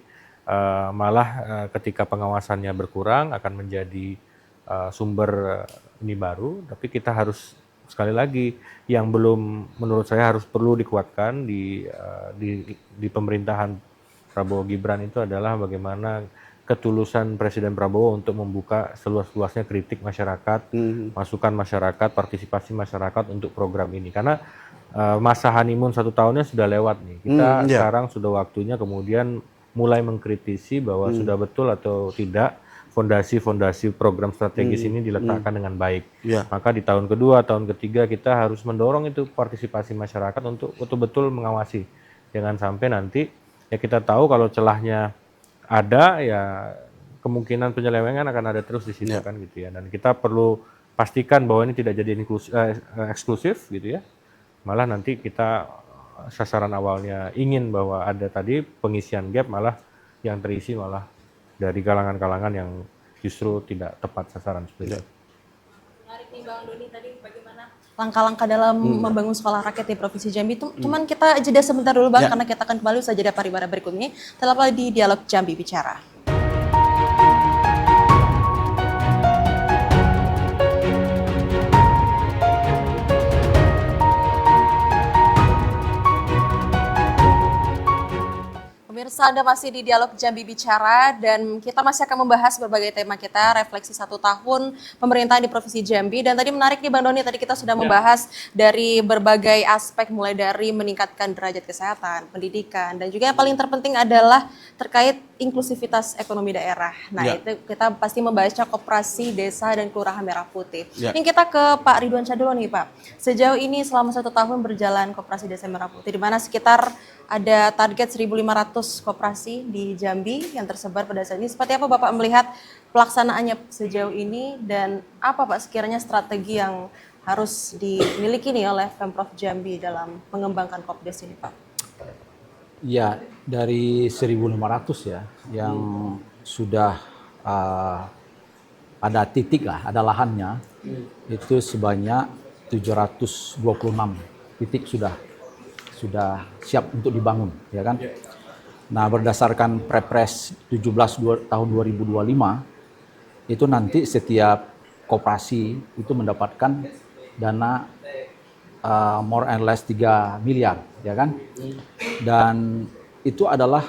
malah ketika pengawasannya berkurang akan menjadi sumber ini baru, tapi kita harus sekali lagi yang belum menurut saya harus perlu dikuatkan di pemerintahan Prabowo Gibran itu adalah bagaimana ketulusan Presiden Prabowo untuk membuka seluas-luasnya kritik masyarakat, masukan masyarakat, partisipasi masyarakat untuk program ini. Karena masa honeymoon 1 tahunnya sudah lewat nih. Kita sekarang sudah waktunya kemudian mulai mengkritisi bahwa sudah betul atau tidak fondasi-fondasi program strategis ini diletakkan dengan baik. Maka di tahun kedua, tahun ketiga kita harus mendorong itu partisipasi masyarakat untuk betul-betul mengawasi. Jangan sampai nanti ya kita tahu kalau celahnya ada ya kemungkinan penyelewengan akan ada terus di situ kan gitu ya. Dan kita perlu pastikan bahwa ini tidak jadi eksklusif gitu ya. Malah nanti kita sasaran awalnya ingin bahwa ada tadi pengisian gap, malah yang terisi malah dari kalangan-kalangan yang justru tidak tepat sasaran seperti itu. Menarik nih Bang Doni, tadi bagaimana langkah-langkah dalam membangun sekolah rakyat di Provinsi Jambi. Cuman kita jeda sebentar dulu Bang, karena kita akan kembali usai jeda pariwara berikut ini. Tetaplah di Dialog Jambi Bicara. Pemirsa, Anda masih di Dialog Jambi Bicara dan kita masih akan membahas berbagai tema kita, refleksi 1 tahun pemerintahan di Provinsi Jambi. Dan tadi menarik nih Bang Doni, tadi kita sudah membahas dari berbagai aspek, mulai dari meningkatkan derajat kesehatan, pendidikan, dan juga yang paling terpenting adalah terkait inklusivitas ekonomi daerah. Nah itu kita pasti membahasnya koperasi desa dan kelurahan Merah Putih. Ini kita ke Pak Ridwan Syah dulu nih Pak. Sejauh ini selama 1 tahun berjalan koperasi desa Merah Putih, di mana sekitar ada target 1.500 koperasi di Jambi yang tersebar pada saat ini. Seperti apa Bapak melihat pelaksanaannya sejauh ini dan apa Pak sekiranya strategi yang harus dimiliki nih oleh Pemprov Jambi dalam mengembangkan Kopdes ini Pak? Ya, dari 1.500 ya yang sudah ada titik lah, ada lahannya, itu sebanyak 726 titik sudah siap untuk dibangun, ya kan? Nah, berdasarkan Perpres 17 tahun 2025, itu nanti setiap koperasi itu mendapatkan dana more and less 3 miliar, ya kan? Dan itu adalah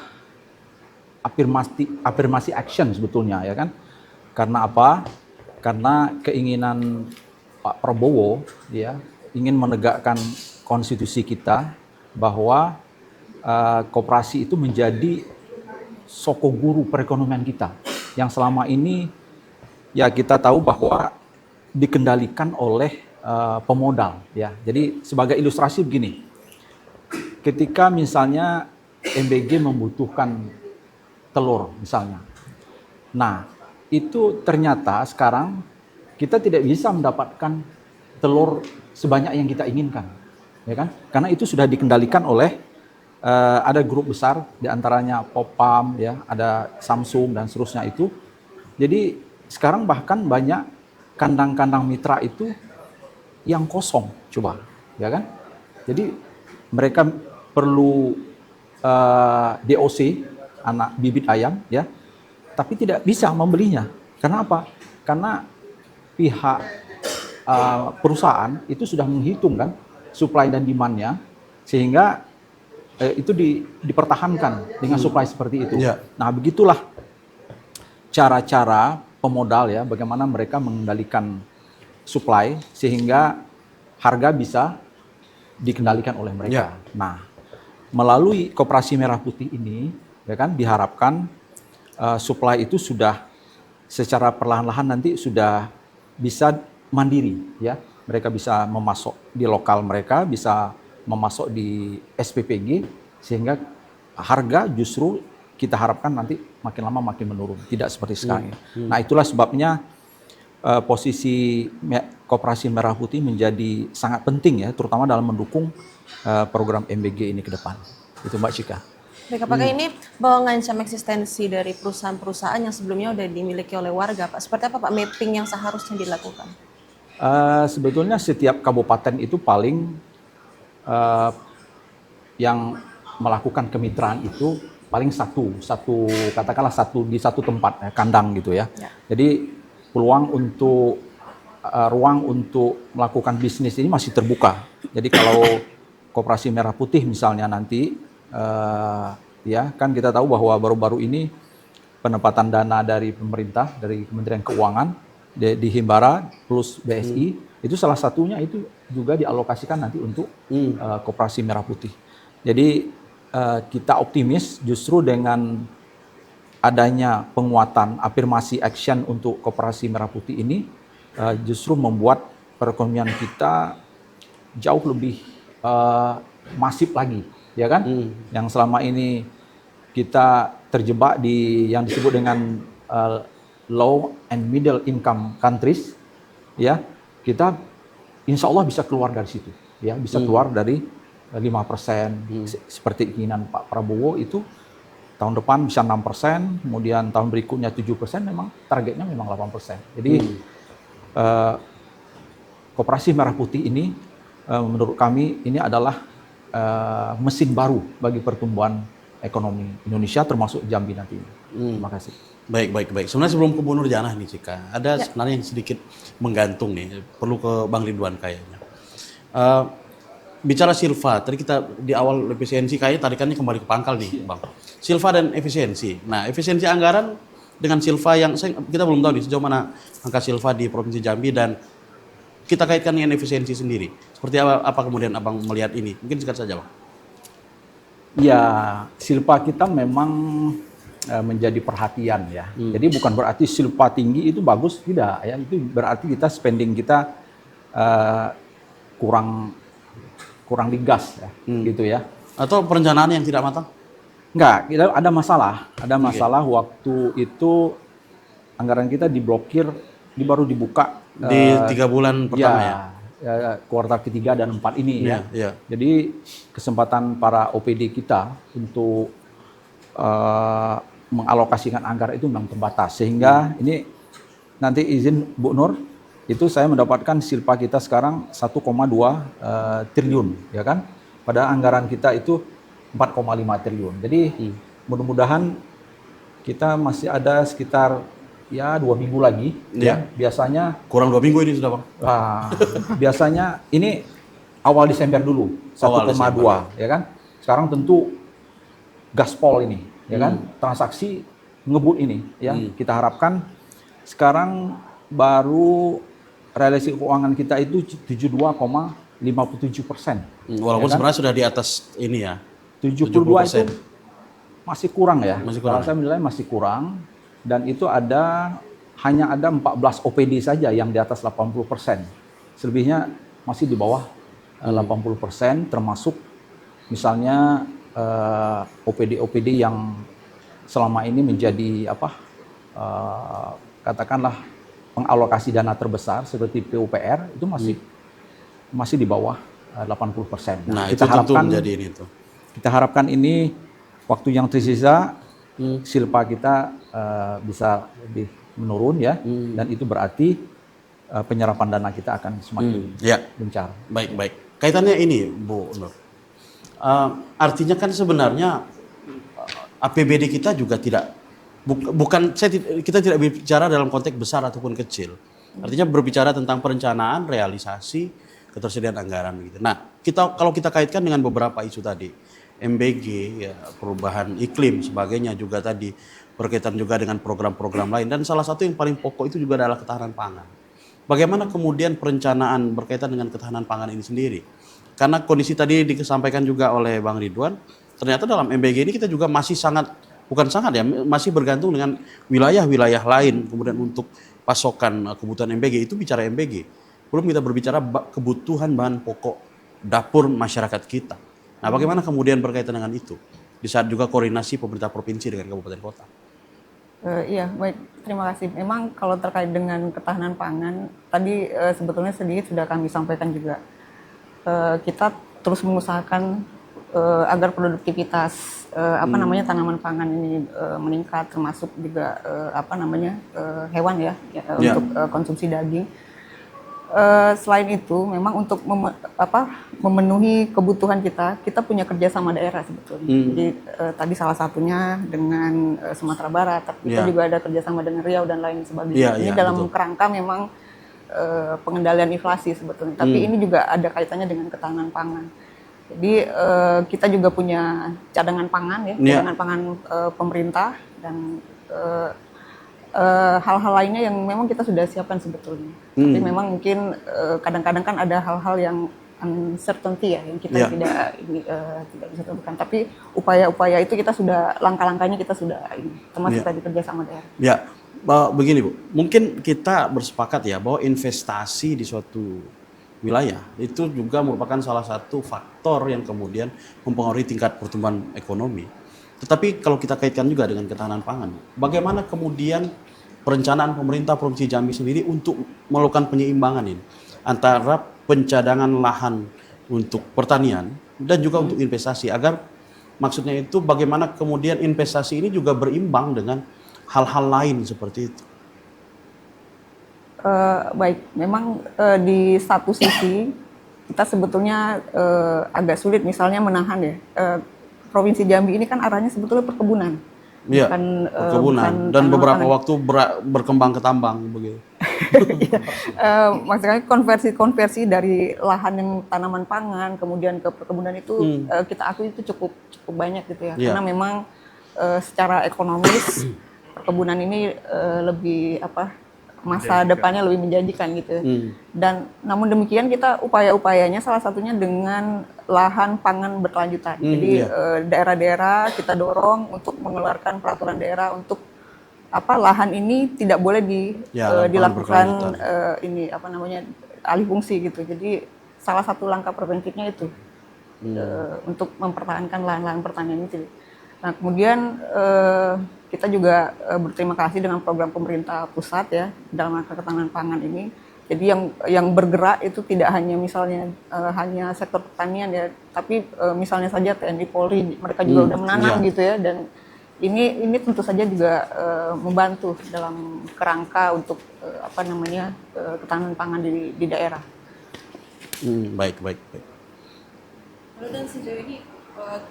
afirmasi action sebetulnya, ya kan? Karena apa? Karena keinginan Pak Prabowo, ya, ingin menegakkan konstitusi kita bahwa koperasi itu menjadi soko guru perekonomian kita yang selama ini ya kita tahu bahwa dikendalikan oleh pemodal, ya. Jadi sebagai ilustrasi begini, ketika misalnya MBG membutuhkan telur misalnya, nah itu ternyata sekarang kita tidak bisa mendapatkan telur sebanyak yang kita inginkan, ya kan? Karena itu sudah dikendalikan oleh ada grup besar, diantaranya Popam, ya, ada Samsung dan seterusnya itu. Jadi sekarang bahkan banyak kandang-kandang mitra itu yang kosong, coba, ya kan? Jadi mereka perlu DOC, anak bibit ayam, ya, tapi tidak bisa membelinya. Karena apa? Karena pihak perusahaan itu sudah menghitung kan supply dan demand-nya, sehingga itu dipertahankan dengan supply seperti itu. Nah, begitulah cara-cara pemodal, ya, bagaimana mereka mengendalikan supply sehingga harga bisa dikendalikan oleh mereka. Nah, melalui Koperasi Merah Putih ini, ya kan, diharapkan supply itu sudah secara perlahan-lahan nanti sudah bisa mandiri, ya. Mereka bisa memasok di lokal mereka, bisa memasok di SPPG, sehingga harga justru kita harapkan nanti makin lama makin menurun, tidak seperti sekarang. Nah, itulah sebabnya posisi Koperasi Merah Putih menjadi sangat penting, ya, terutama dalam mendukung program MBG ini ke depan. Itu Mbak Cika. Baik, apakah ini mengancam eksistensi dari perusahaan-perusahaan yang sebelumnya sudah dimiliki oleh warga, Pak? Seperti apa Pak mapping yang seharusnya dilakukan? Sebetulnya setiap kabupaten itu paling yang melakukan kemitraan itu paling satu katakanlah di satu tempat, ya, kandang gitu, ya. Jadi peluang untuk ruang untuk melakukan bisnis ini masih terbuka. Jadi kalau Koperasi Merah Putih misalnya nanti, ya kan kita tahu bahwa baru-baru ini penempatan dana dari pemerintah, dari Kementerian Keuangan di Himbara plus BSI, itu salah satunya itu juga dialokasikan nanti untuk Koperasi Merah Putih. Jadi kita optimis justru dengan adanya penguatan afirmasi action untuk Koperasi Merah Putih ini justru membuat perekonomian kita jauh lebih masif lagi, ya kan? Yang selama ini kita terjebak di yang disebut dengan low and middle income countries, ya, kita insya Allah bisa keluar dari situ, ya, bisa keluar dari 5%, seperti keinginan Pak Prabowo itu tahun depan bisa 6%, kemudian tahun berikutnya 7%, memang targetnya memang 8%. Jadi Koperasi Merah Putih ini menurut kami ini adalah mesin baru bagi pertumbuhan ekonomi Indonesia termasuk Jambi nanti. Terima kasih. Baik. Sebenarnya sebelum ke Bu Nurjanah nih Cika, ada sebenarnya yang sedikit menggantung nih, perlu ke Bang Ridwan kayaknya. Bicara silva, tadi kita di awal efisiensi kayaknya tarikannya kembali ke pangkal nih Bang. Silva dan efisiensi. Nah, efisiensi anggaran dengan silva yang kita belum tahu nih sejauh mana angka silva di Provinsi Jambi dan kita kaitkan dengan efisiensi sendiri. Seperti apa kemudian Abang melihat ini? Mungkin singkat saja Bang. Ya, silpa kita memang menjadi perhatian ya. Jadi bukan berarti silpa tinggi itu bagus, tidak ya. Itu berarti kita spending kita kurang digas ya, gitu ya. Atau perencanaan yang tidak matang? Enggak, kita ada masalah. Ada masalah waktu itu anggaran kita diblokir, baru dibuka di 3 bulan pertama ya? Kuartal ketiga dan 4 ini ya. Jadi kesempatan para OPD kita untuk mengalokasikan anggaran itu memang terbatas. Sehingga ini nanti izin Bu Nur, itu saya mendapatkan silpa kita sekarang 1,2 triliun, ya kan? Pada anggaran kita itu 4,5 triliun. Jadi mudah-mudahan kita masih ada sekitar ya 2 minggu lagi. Ya. Biasanya kurang 2 minggu ini sudah Bang. Biasanya ini awal Desember dulu 1,2, ya kan? Sekarang tentu gaspol ini, ya kan? Transaksi ngebut ini, ya. Kita harapkan sekarang baru realisasi keuangan kita itu 72,57%. Walaupun ya kan? Sebenarnya sudah di atas ini ya. 72 itu masih kurang ya. Kalau saya menilai masih kurang, dan itu hanya ada 14 OPD saja yang di atas 80%. Selebihnya masih di bawah 80%, termasuk misalnya OPD-OPD yang selama ini menjadi katakanlah pengalokasi dana terbesar seperti PUPR itu masih di bawah 80%. Nah, kita harapkan menjadi ini tuh. Kita harapkan ini waktu yang tersisa silpa kita bisa lebih menurun ya, dan itu berarti penyerapan dana kita akan semakin gencar. Baik. Kaitannya ini Bu Nur. Artinya kan sebenarnya APBD kita juga kita tidak bicara dalam konteks besar ataupun kecil. Artinya berbicara tentang perencanaan, realisasi, ketersediaan anggaran gitu. Nah, kalau kita kaitkan dengan beberapa isu tadi, MBG, ya, perubahan iklim, sebagainya juga tadi berkaitan juga dengan program-program lain, dan salah satu yang paling pokok itu juga adalah ketahanan pangan. Bagaimana kemudian perencanaan berkaitan dengan ketahanan pangan ini sendiri? Karena kondisi tadi disampaikan juga oleh Bang Ridwan, ternyata dalam MBG ini kita juga masih masih bergantung dengan wilayah-wilayah lain. Kemudian untuk pasokan kebutuhan MBG itu bicara MBG. Belum kita berbicara kebutuhan bahan pokok dapur masyarakat kita. Nah, bagaimana kemudian berkaitan dengan itu? Di saat juga koordinasi pemerintah provinsi dengan kabupaten kota. Iya, baik. Terima kasih. Memang kalau terkait dengan ketahanan pangan, tadi sebetulnya sedikit sudah kami sampaikan juga. Kita terus mengusahakan agar produktivitas tanaman pangan ini meningkat, termasuk juga hewan ya. Untuk konsumsi daging. selain itu, memang untuk memenuhi kebutuhan kita punya kerjasama daerah sebetulnya. Jadi tadi salah satunya dengan Sumatera Barat, tapi kita juga ada kerjasama dengan Riau dan lain sebagainya. Ini dalam kerangka memang pengendalian inflasi sebetulnya. Tapi ini juga ada kaitannya dengan ketahanan pangan. Jadi kita juga punya cadangan pangan ya, cadangan pangan pemerintah dan hal-hal lainnya yang memang kita sudah siapkan sebetulnya. Tapi memang mungkin kadang-kadang kan ada hal-hal yang uncertainty ya, yang kita tidak bisa tentukan. Tapi upaya-upaya itu kita sudah, langkah-langkahnya kita sudah termasuk tadi kerjasama daerah. Ya, begini Bu, mungkin kita bersepakat ya bahwa investasi di suatu wilayah itu juga merupakan salah satu faktor yang kemudian mempengaruhi tingkat pertumbuhan ekonomi. Tetapi kalau kita kaitkan juga dengan ketahanan pangan, bagaimana kemudian perencanaan pemerintah Provinsi Jambi sendiri untuk melakukan penyeimbangan ini antara pencadangan lahan untuk pertanian dan juga untuk investasi, agar maksudnya itu bagaimana kemudian investasi ini juga berimbang dengan hal-hal lain seperti itu. Baik, memang di satu sisi kita sebetulnya agak sulit misalnya menahan ya. Provinsi Jambi ini kan arahnya sebetulnya perkebunan. Iya, perkebunan dan beberapa waktu berkembang ke tambang begitu. Maksudnya konversi dari lahan yang tanaman pangan kemudian ke perkebunan itu kita akui itu cukup banyak gitu ya. Karena memang secara ekonomis perkebunan ini lebih masa depannya lebih menjanjikan gitu. Dan namun demikian kita upaya-upayanya salah satunya dengan lahan pangan berkelanjutan. Jadi daerah-daerah kita dorong untuk mengeluarkan peraturan daerah untuk lahan ini tidak boleh dilakukan alih fungsi gitu. Jadi salah satu langkah preventifnya itu untuk mempertahankan lahan-lahan pertanian itu. Nah kemudian kita juga berterima kasih dengan program pemerintah pusat ya dalam rangka ketahanan pangan ini. Jadi yang bergerak itu tidak hanya misalnya hanya sektor pertanian ya, tapi misalnya saja TNI Polri mereka juga udah menanam gitu ya, dan ini tentu saja juga membantu dalam kerangka untuk ketahanan pangan di daerah. Baik. Lalu dan sejauh ini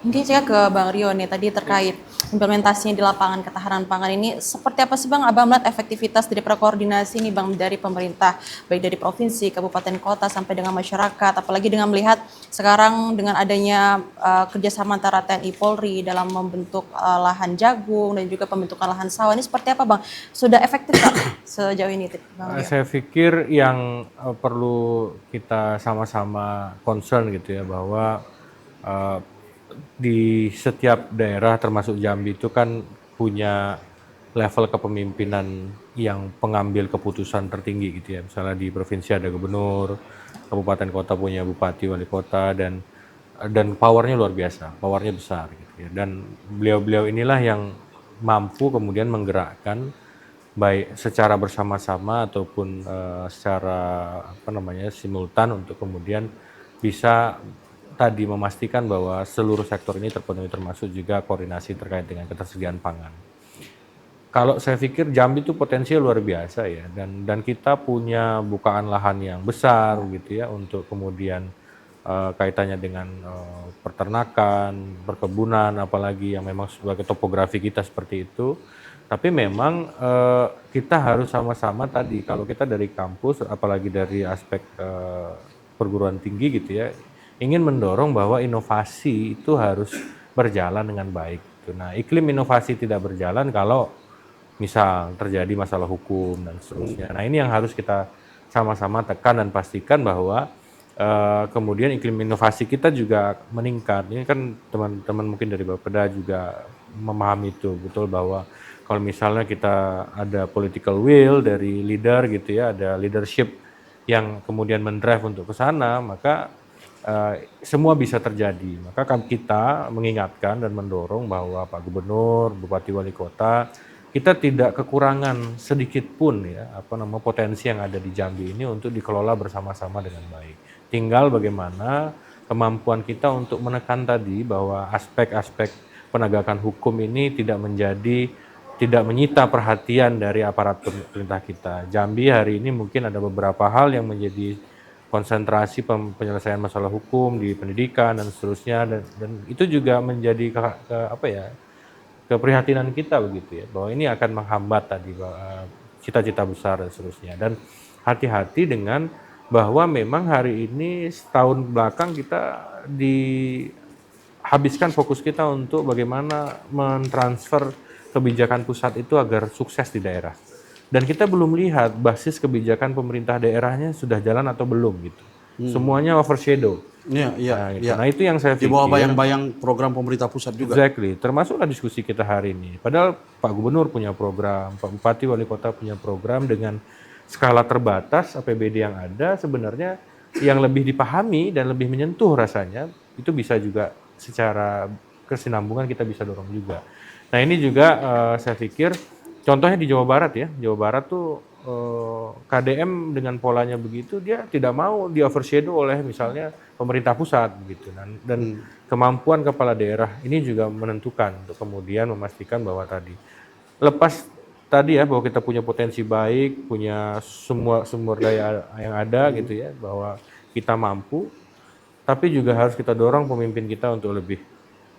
mungkin saya ke Bang Rio nih tadi terkait implementasinya di lapangan ketahanan pangan ini, seperti apa sih Bang Abang melihat efektivitas dari koordinasi nih Bang dari pemerintah, baik dari provinsi, kabupaten, kota sampai dengan masyarakat, apalagi dengan melihat sekarang dengan adanya kerjasama antara TNI Polri dalam membentuk lahan jagung dan juga pembentukan lahan sawah, ini seperti apa Bang? Sudah efektif Bang sejauh ini Bang Rio? Saya pikir yang perlu kita sama-sama concern gitu ya, bahwa di setiap daerah termasuk Jambi itu kan punya level kepemimpinan yang pengambil keputusan tertinggi gitu ya. Misalnya di provinsi ada gubernur, kabupaten kota punya bupati, wali kota, dan powernya luar biasa, powernya besar gitu ya. Dan beliau-beliau inilah yang mampu kemudian menggerakkan baik secara bersama-sama ataupun secara simultan untuk kemudian bisa tadi memastikan bahwa seluruh sektor ini terpenuhi, termasuk juga koordinasi terkait dengan ketersediaan pangan. Kalau saya pikir Jambi itu potensinya luar biasa ya, dan kita punya bukaan lahan yang besar gitu ya untuk kemudian kaitannya dengan peternakan, perkebunan, apalagi yang memang sebagai topografi kita seperti itu. Tapi memang kita harus sama-sama tadi, kalau kita dari kampus, apalagi dari aspek perguruan tinggi gitu ya, ingin mendorong bahwa inovasi itu harus berjalan dengan baik. Nah, iklim inovasi tidak berjalan kalau misal terjadi masalah hukum dan seterusnya. Nah, ini yang harus kita sama-sama tekan dan pastikan bahwa kemudian iklim inovasi kita juga meningkat. Ini kan teman-teman mungkin dari Bapeda juga memahami itu betul, bahwa kalau misalnya kita ada political will dari leader gitu ya, ada leadership yang kemudian mendrive untuk ke sana, maka semua bisa terjadi. Maka kita mengingatkan dan mendorong bahwa Pak Gubernur, Bupati, Wali Kota, kita tidak kekurangan sedikit pun ya potensi yang ada di Jambi ini untuk dikelola bersama-sama dengan baik. Tinggal bagaimana kemampuan kita untuk menekan tadi bahwa aspek-aspek penegakan hukum ini tidak menjadi tidak menyita perhatian dari aparat pemerintah kita. Jambi hari ini mungkin ada beberapa hal yang menjadi konsentrasi penyelesaian masalah hukum di pendidikan dan seterusnya, dan itu juga menjadi keprihatinan kita begitu ya, bahwa ini akan menghambat tadi cita-cita besar dan seterusnya. Dan hati-hati dengan bahwa memang hari ini setahun belakang kita dihabiskan fokus kita untuk bagaimana mentransfer kebijakan pusat itu agar sukses di daerah. Dan kita belum lihat basis kebijakan pemerintah daerahnya sudah jalan atau belum gitu. Semuanya overshadow. Nah, itu yang saya di pikir. bawah bayang-bayang program pemerintah pusat juga. Exactly. Termasuklah diskusi kita hari ini. Padahal Pak Gubernur punya program, Pak Bupati, Wali Kota punya program dengan skala terbatas APBD yang ada, sebenarnya yang lebih dipahami dan lebih menyentuh rasanya, itu bisa juga secara kesinambungan kita bisa dorong juga. Nah, ini juga saya pikir contohnya di Jawa Barat ya. Jawa Barat tuh KDM dengan polanya begitu, dia tidak mau di overshadow oleh misalnya pemerintah pusat gitu. Dan kemampuan kepala daerah ini juga menentukan untuk kemudian memastikan bahwa tadi lepas tadi ya, bahwa kita punya potensi baik, punya semua sumber daya yang ada gitu ya, bahwa kita mampu, tapi juga harus kita dorong pemimpin kita untuk lebih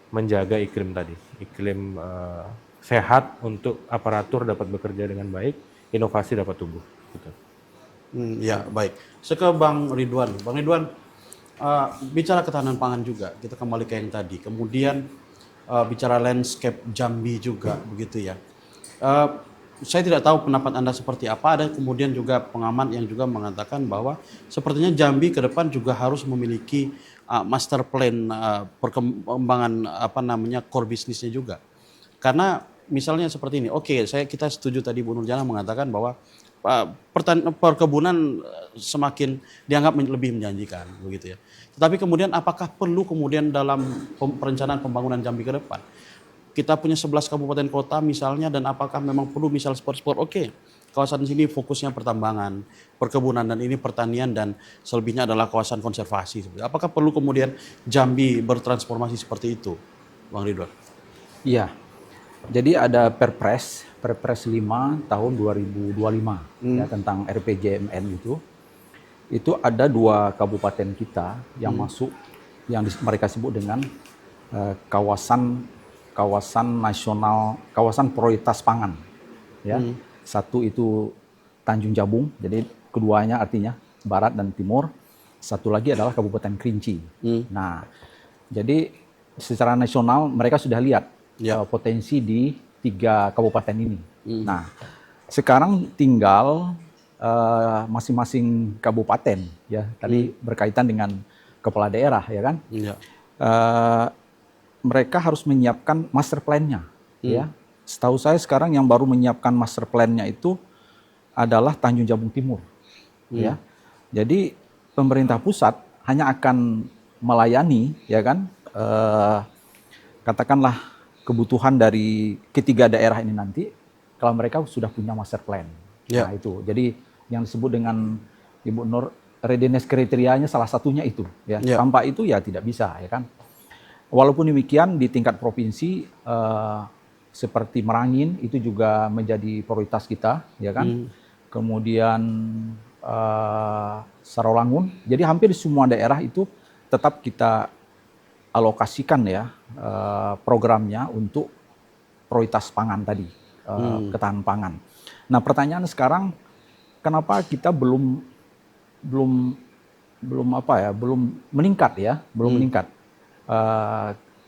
menjaga iklim tadi, iklim sehat untuk aparatur dapat bekerja dengan baik, inovasi dapat tumbuh. Gitu. Ya, baik. Saya ke Bang Ridwan. Bang Ridwan, bicara ketahanan pangan juga, kita kembali ke yang tadi. Kemudian bicara landscape Jambi juga, begitu ya. Saya tidak tahu pendapat Anda seperti apa. Ada kemudian juga pengamat yang juga mengatakan bahwa sepertinya Jambi ke depan juga harus memiliki master plan perkembangan core bisnisnya juga. Karena misalnya seperti ini, kita setuju tadi Bu Nurjana mengatakan bahwa perkebunan semakin dianggap lebih menjanjikan, begitu ya. Tetapi kemudian apakah perlu kemudian dalam perencanaan pembangunan Jambi ke depan kita punya 11 kabupaten kota misalnya, dan apakah memang perlu misal sport kawasan sini fokusnya pertambangan, perkebunan, dan ini pertanian, dan selebihnya adalah kawasan konservasi. Apakah perlu kemudian Jambi bertransformasi seperti itu, Bang Ridwan? Iya. Jadi ada Perpres 5 tahun 2025 ya, tentang RPJMN itu. Itu ada 2 kabupaten kita yang masuk, yang mereka sebut dengan kawasan nasional, kawasan prioritas pangan. Ya. Satu itu Tanjung Jabung, jadi keduanya artinya barat dan timur. Satu lagi adalah Kabupaten Kerinci. Nah, jadi secara nasional mereka sudah lihat potensi di 3 kabupaten ini. Nah, sekarang tinggal masing-masing kabupaten, ya. Tadi berkaitan dengan kepala daerah, ya kan? Mereka harus menyiapkan master plan-nya, ya. Setahu saya sekarang yang baru menyiapkan master plan-nya itu adalah Tanjung Jabung Timur, ya. Jadi pemerintah pusat hanya akan melayani, ya kan, katakanlah kebutuhan dari ketiga daerah ini nanti kalau mereka sudah punya master plan. Nah itu, jadi yang disebut dengan Ibu Nur readiness kriterianya salah satunya itu, ya. Tanpa itu ya tidak bisa, ya kan. Walaupun demikian di tingkat provinsi seperti Merangin itu juga menjadi prioritas kita, ya kan. Kemudian Sarawangun. Jadi hampir di semua daerah itu tetap kita alokasikan ya programnya untuk prioritas pangan tadi, ketahanan pangan. Nah, pertanyaan sekarang kenapa kita belum meningkat ya, belum meningkat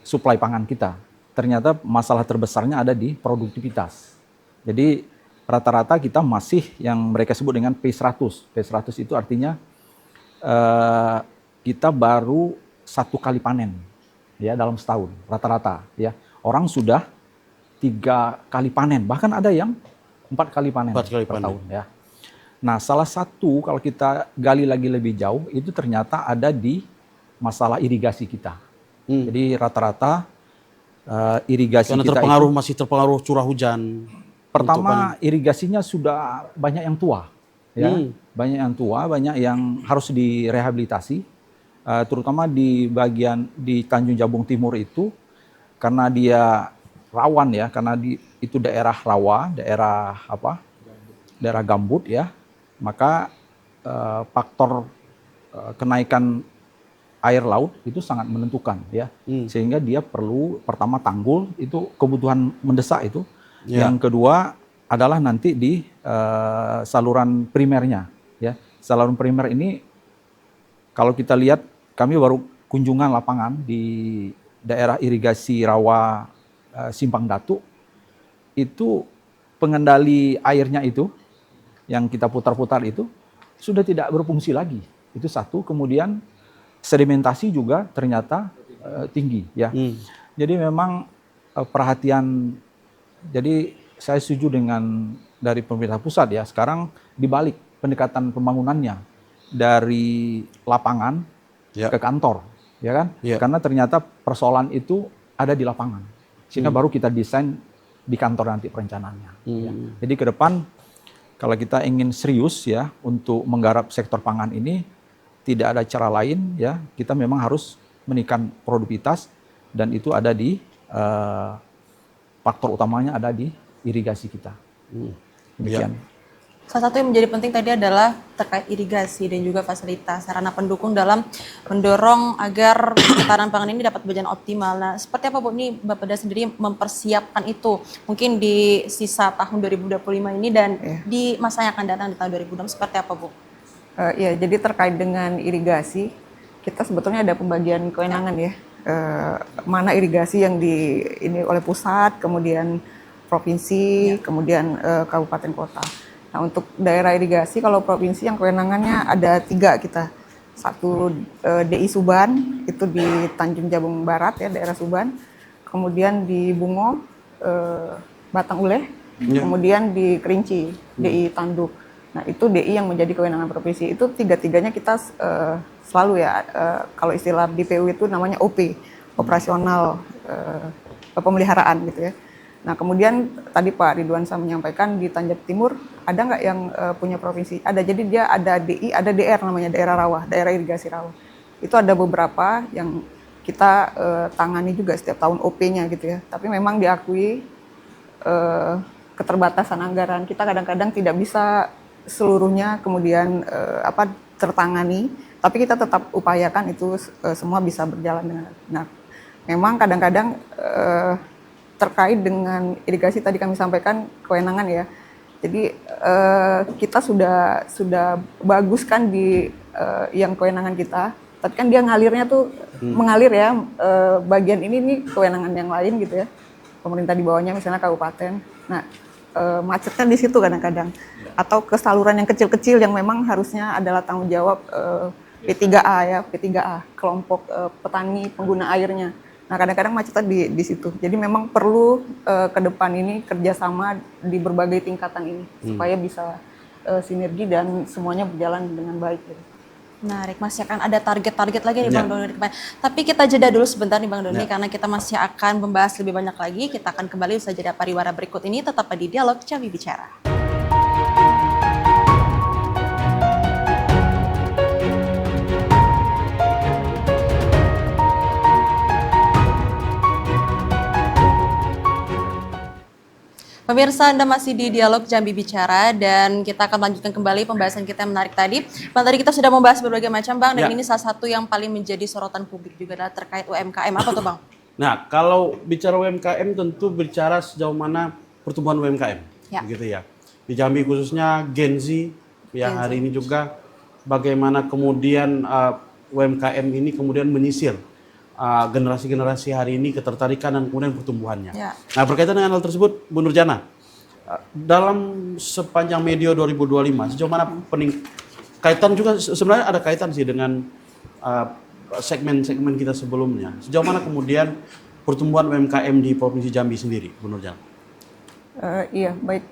suplai pangan kita. Ternyata masalah terbesarnya ada di produktivitas. Jadi rata-rata kita masih yang mereka sebut dengan P100. P100 itu artinya kita baru 1 kali panen ya dalam setahun rata-rata ya. Orang sudah 3 kali panen, bahkan ada yang 4 kali panen per tahun ya. Nah, salah satu kalau kita gali lagi lebih jauh itu ternyata ada di masalah irigasi kita. Jadi rata-rata irigasi karena kita masih terpengaruh curah hujan. Pertama, irigasinya sudah banyak yang tua, ya, banyak yang tua, banyak yang harus direhabilitasi, terutama di bagian di Tanjung Jabung Timur itu, karena dia rawan ya, karena itu daerah rawa, daerah apa? Daerah gambut ya, maka faktor kenaikan air laut itu sangat menentukan ya, sehingga dia perlu pertama tanggul itu kebutuhan mendesak itu, yang kedua adalah nanti di saluran primernya ya. Saluran primer ini kalau kita lihat, kami baru kunjungan lapangan di daerah irigasi rawa Simpang Datu, itu pengendali airnya itu yang kita putar-putar itu sudah tidak berfungsi lagi. Itu satu. Kemudian sedimentasi juga ternyata tinggi ya. Jadi memang perhatian. Jadi saya setuju dengan dari pemerintah pusat ya. Sekarang dibalik pendekatan pembangunannya dari lapangan ke kantor, ya kan? Karena ternyata persoalan itu ada di lapangan. Sehingga baru kita desain di kantor nanti perencanaannya. Ya. Jadi ke depan kalau kita ingin serius ya untuk menggarap sektor pangan ini, tidak ada cara lain ya, kita memang harus menaikkan produktivitas, dan itu ada di faktor utamanya ada di irigasi kita. Demikian. Salah satu yang menjadi penting tadi adalah terkait irigasi dan juga fasilitas sarana pendukung dalam mendorong agar ketahanan pangan ini dapat berjalan optimal. Nah, seperti apa Bu ini Bapeda sendiri mempersiapkan itu mungkin di sisa tahun 2025 ini dan di masa yang akan datang di tahun 2026 seperti apa Bu? Ya, jadi terkait dengan irigasi, kita sebetulnya ada pembagian kewenangan ya. Mana irigasi yang ini oleh pusat, kemudian provinsi, kemudian kabupaten kota. Nah, untuk daerah irigasi, kalau provinsi yang kewenangannya ada 3 kita. Satu DI Suban, itu di Tanjung Jabung Barat ya, daerah Suban. Kemudian di Bungo, Batang Uleh. Kemudian di Kerinci, DI Tanduk. Nah, itu DI yang menjadi kewenangan provinsi. Itu 3-tiganya kita selalu ya, kalau istilah di PU itu namanya OP, operasional pemeliharaan gitu ya. Nah, kemudian tadi Pak Ridwan Syah menyampaikan di Tanjab Timur ada nggak yang punya provinsi? Ada, jadi dia ada DI, ada DR namanya, daerah rawa, daerah irigasi rawa. Itu ada beberapa yang kita tangani juga setiap tahun OP-nya gitu ya. Tapi memang diakui keterbatasan anggaran. Kita kadang-kadang tidak bisa seluruhnya kemudian tertangani, tapi kita tetap upayakan itu semua bisa berjalan dengan benar. Memang kadang-kadang terkait dengan irigasi tadi kami sampaikan kewenangan ya. Jadi kita sudah bagus kan di yang kewenangan kita, tapi kan dia ngalirnya tuh mengalir ya, bagian ini nih kewenangan yang lain gitu ya. Pemerintah di bawahnya misalnya kabupaten. Nah, macetnya di situ kadang-kadang. Atau ke saluran yang kecil-kecil yang memang harusnya adalah tanggung jawab P3A ya, P3A, kelompok petani pengguna airnya. Nah, kadang-kadang macetnya di situ. Jadi memang perlu ke depan ini kerjasama di berbagai tingkatan ini supaya bisa sinergi dan semuanya berjalan dengan baik. Gitu. Menarik, masih akan ada target-target lagi nih Bang Doni. Tapi kita jeda dulu sebentar nih Bang Doni karena kita masih akan membahas lebih banyak lagi. Kita akan kembali usai jeda pariwara berikut ini, tetap di Dialog Jambi Bicara. Pemirsa, Anda masih di Dialog Jambi Bicara dan kita akan lanjutkan kembali pembahasan kita yang menarik tadi. Bang, tadi kita sudah membahas berbagai macam Bang, dan ini salah satu yang paling menjadi sorotan publik juga adalah terkait UMKM. Apa tuh Bang? Nah, kalau bicara UMKM tentu bicara sejauh mana pertumbuhan UMKM. Gitu ya. Di Jambi khususnya Gen Z yang hari ini juga bagaimana kemudian UMKM ini kemudian menyisir generasi-generasi hari ini, ketertarikan dan kemudian pertumbuhannya. Nah, berkaitan dengan hal tersebut, Bu Nurjana, dalam sepanjang medio 2025, sejauh mana kaitan juga sebenarnya ada kaitan sih dengan segmen-segmen kita sebelumnya. Sejauh mana kemudian pertumbuhan UMKM di Provinsi Jambi sendiri, Bu Nurjana? Iya, baik.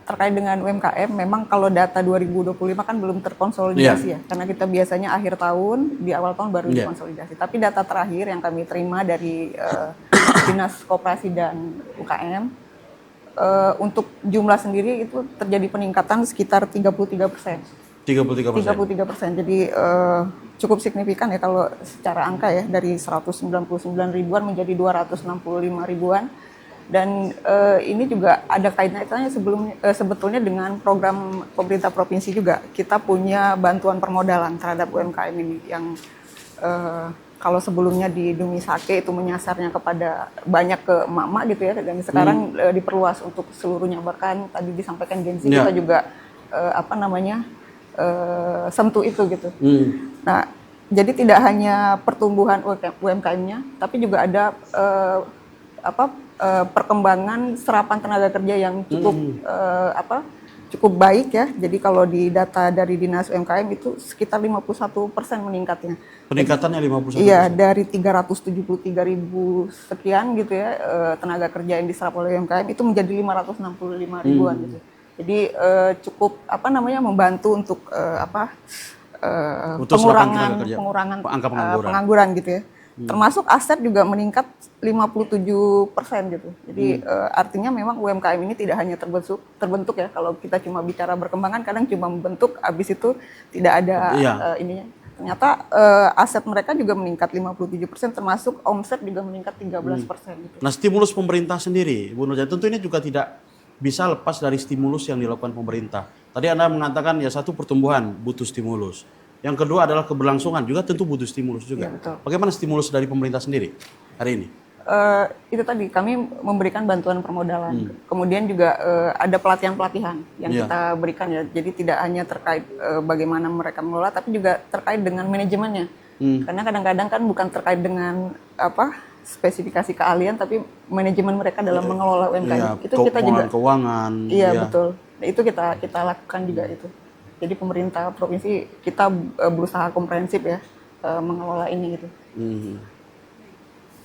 Terkait dengan UMKM, memang kalau data 2025 kan belum terkonsolidasi ya, karena kita biasanya akhir tahun, di awal tahun baru dikonsolidasi. Tapi data terakhir yang kami terima dari Dinas Koperasi dan UKM, untuk jumlah sendiri itu terjadi peningkatan sekitar 33%. 33%. Jadi cukup signifikan ya kalau secara angka ya, dari 199 ribuan menjadi 265 ribuan. Dan ini juga ada kaitannya sebetulnya dengan program pemerintah provinsi juga. Kita punya bantuan permodalan terhadap UMKM ini yang kalau sebelumnya di Dumisake itu menyasarnya kepada banyak ke emak-emak gitu ya, dan sekarang diperluas untuk seluruhnya. Bahkan tadi disampaikan Genzi kita juga sentuh itu gitu. Nah, jadi tidak hanya pertumbuhan UMKM-nya, tapi juga ada perkembangan serapan tenaga kerja yang cukup baik ya. Jadi kalau di data dari Dinas UMKM itu sekitar 51% meningkatnya. Peningkatannya 51%? Iya, dari 373.000 sekian gitu ya tenaga kerja yang diserap oleh UMKM itu menjadi 565 ribuan gitu. Jadi cukup membantu untuk pengurangan angka pengangguran gitu ya. Termasuk aset juga meningkat 57% gitu. Jadi artinya memang UMKM ini tidak hanya terbentuk ya. Kalau kita cuma bicara berkembangan, kadang cuma membentuk, habis itu tidak ada ininya. Ternyata aset mereka juga meningkat 57%, termasuk omset juga meningkat 13%. Gitu. Nah, stimulus pemerintah sendiri, Bu Nurjati, tentu ini juga tidak bisa lepas dari stimulus yang dilakukan pemerintah. Tadi Anda mengatakan ya, satu, pertumbuhan butuh stimulus. Yang kedua adalah keberlangsungan, juga tentu butuh stimulus juga. Ya, betul. Bagaimana stimulus dari pemerintah sendiri hari ini? Itu tadi kami memberikan bantuan permodalan, kemudian juga ada pelatihan-pelatihan yang kita berikan ya. Jadi tidak hanya terkait bagaimana mereka mengelola, tapi juga terkait dengan manajemennya. Karena kadang-kadang kan bukan terkait dengan spesifikasi keahlian, tapi manajemen mereka dalam mengelola UMKM. Itu kita juga keuangan. Iya betul. Nah, itu kita lakukan juga itu. Jadi pemerintah provinsi kita berusaha komprehensif ya mengelola ini gitu.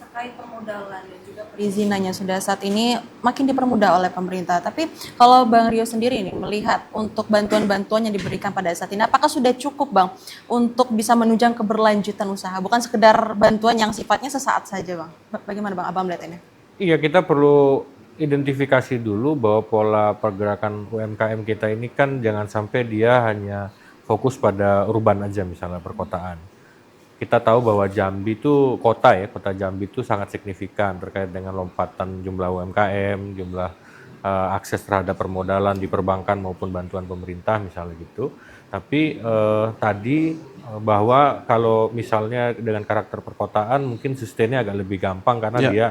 Terkait permodalan dan juga perizinannya sudah saat ini makin dipermudah oleh pemerintah. Tapi kalau Bang Rio sendiri nih melihat untuk bantuan-bantuan yang diberikan pada saat ini, apakah sudah cukup Bang untuk bisa menunjang keberlanjutan usaha? Bukan sekedar bantuan yang sifatnya sesaat saja Bang. Bagaimana Bang Abang melihat ini? Iya, kita perlu identifikasi dulu bahwa pola pergerakan UMKM kita ini kan jangan sampai dia hanya fokus pada urban aja, misalnya perkotaan. Kita tahu bahwa Jambi itu kota Jambi itu sangat signifikan terkait dengan lompatan jumlah UMKM, jumlah akses terhadap permodalan di perbankan maupun bantuan pemerintah misalnya gitu. Tapi tadi bahwa kalau misalnya dengan karakter perkotaan mungkin sustainnya agak lebih gampang karena dia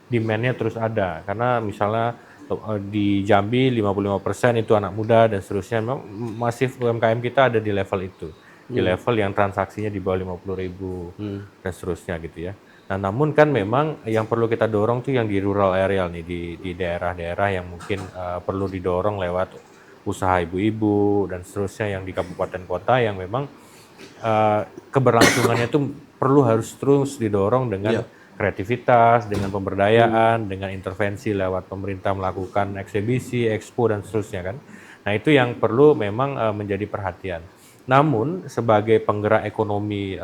demand-nya terus ada. Karena misalnya di Jambi 55% itu anak muda dan seterusnya. Memang masif UMKM kita ada di level itu. Di level yang transaksinya di bawah 50.000 dan seterusnya gitu ya. Nah, namun kan memang yang perlu kita dorong tuh yang di rural area nih, di daerah-daerah yang mungkin perlu didorong lewat usaha ibu-ibu dan seterusnya yang di kabupaten kota yang memang keberlangsungannya itu harus terus didorong dengan kreativitas, dengan pemberdayaan, dengan intervensi lewat pemerintah melakukan eksibisi, expo dan seterusnya kan. Nah, itu yang perlu memang menjadi perhatian. Namun sebagai penggerak ekonomi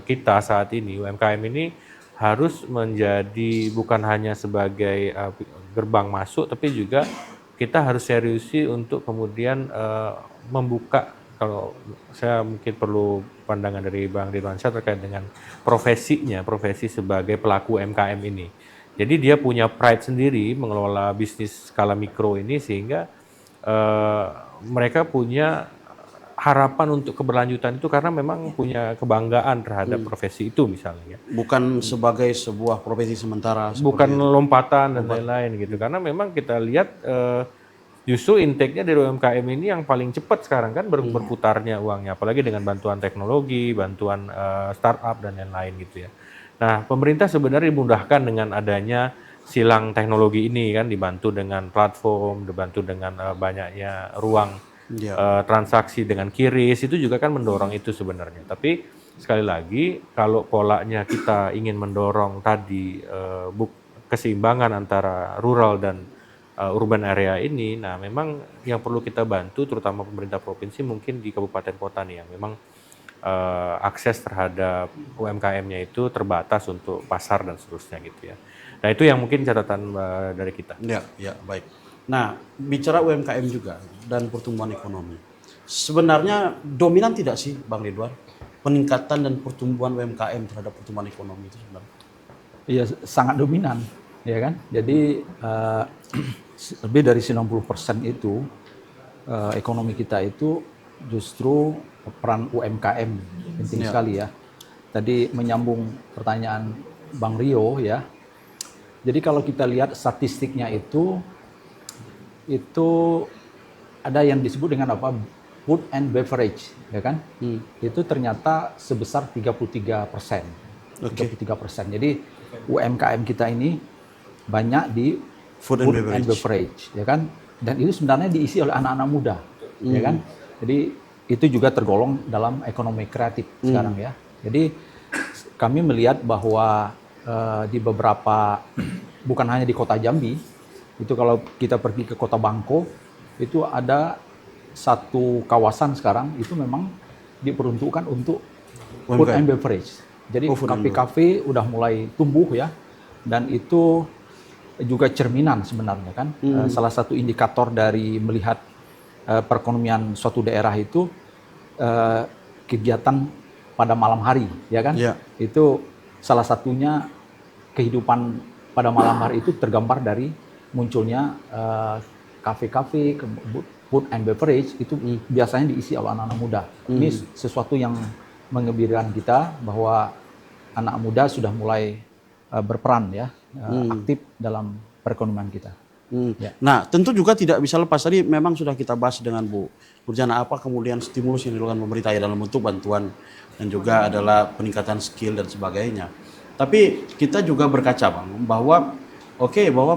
kita saat ini, UMKM ini harus menjadi bukan hanya sebagai gerbang masuk, tapi juga kita harus seriusi untuk kemudian membuka. Kalau saya mungkin perlu pandangan dari Bang Ridwansyah terkait dengan profesi sebagai pelaku UMKM ini. Jadi dia punya pride sendiri mengelola bisnis skala mikro ini sehingga mereka punya harapan untuk keberlanjutan itu karena memang punya kebanggaan terhadap profesi itu misalnya. Bukan sebagai sebuah profesi sementara. Bukan lompatan dan lain-lain gitu. Karena memang kita lihat justru intake-nya dari UMKM ini yang paling cepat sekarang kan berputarnya uangnya. Apalagi dengan bantuan teknologi, bantuan startup dan lain-lain gitu ya. Nah, pemerintah sebenarnya dimudahkan dengan adanya silang teknologi ini kan, dibantu dengan platform, dibantu dengan banyaknya ruang transaksi dengan QRIS, itu juga kan mendorong itu sebenarnya. Tapi sekali lagi kalau polanya kita ingin mendorong tadi keseimbangan antara rural dan urban area ini, nah memang yang perlu kita bantu terutama pemerintah provinsi mungkin di kabupaten kota nih yang memang akses terhadap UMKM-nya itu terbatas untuk pasar dan seterusnya gitu ya. Nah, itu yang mungkin catatan dari kita. Ya, baik. Nah, bicara UMKM juga dan pertumbuhan ekonomi. Sebenarnya dominan tidak sih Bang Ridwan peningkatan dan pertumbuhan UMKM terhadap pertumbuhan ekonomi itu sebenarnya? Iya, sangat dominan. ya kan? Jadi lebih dari 90% itu ekonomi kita itu justru peran UMKM penting sekali ya. Tadi menyambung pertanyaan Bang Rio ya. Jadi kalau kita lihat statistiknya itu ada yang disebut dengan apa? Food and beverage, ya kan? Itu ternyata sebesar 33%. 33%. Jadi UMKM kita ini banyak di food and beverage, ya kan? Dan itu sebenarnya diisi oleh anak-anak muda, ya kan? Jadi itu juga tergolong dalam ekonomi kreatif sekarang ya. Jadi kami melihat bahwa di beberapa, bukan hanya di kota Jambi, itu kalau kita pergi ke kota Bangko, itu ada satu kawasan sekarang itu memang diperuntukkan untuk food and beverage. Jadi kafe-kafe udah mulai tumbuh ya, dan itu juga cerminan sebenarnya kan. Salah satu indikator dari melihat perekonomian suatu daerah itu kegiatan pada malam hari, ya kan? Itu salah satunya kehidupan pada malam hari itu tergambar dari munculnya kafe-kafe, food and beverage itu biasanya diisi oleh anak-anak muda. Ini sesuatu yang mengembirakan kita bahwa anak muda sudah mulai berperan ya, aktif dalam perekonomian kita. Ya. Nah, tentu juga tidak bisa lepas, tadi memang sudah kita bahas dengan Bu Nurjana, apa kemudian stimulus yang dilakukan pemerintah ya dalam bentuk bantuan dan juga adalah peningkatan skill dan sebagainya. Tapi kita juga berkaca Bang, bahwa bahwa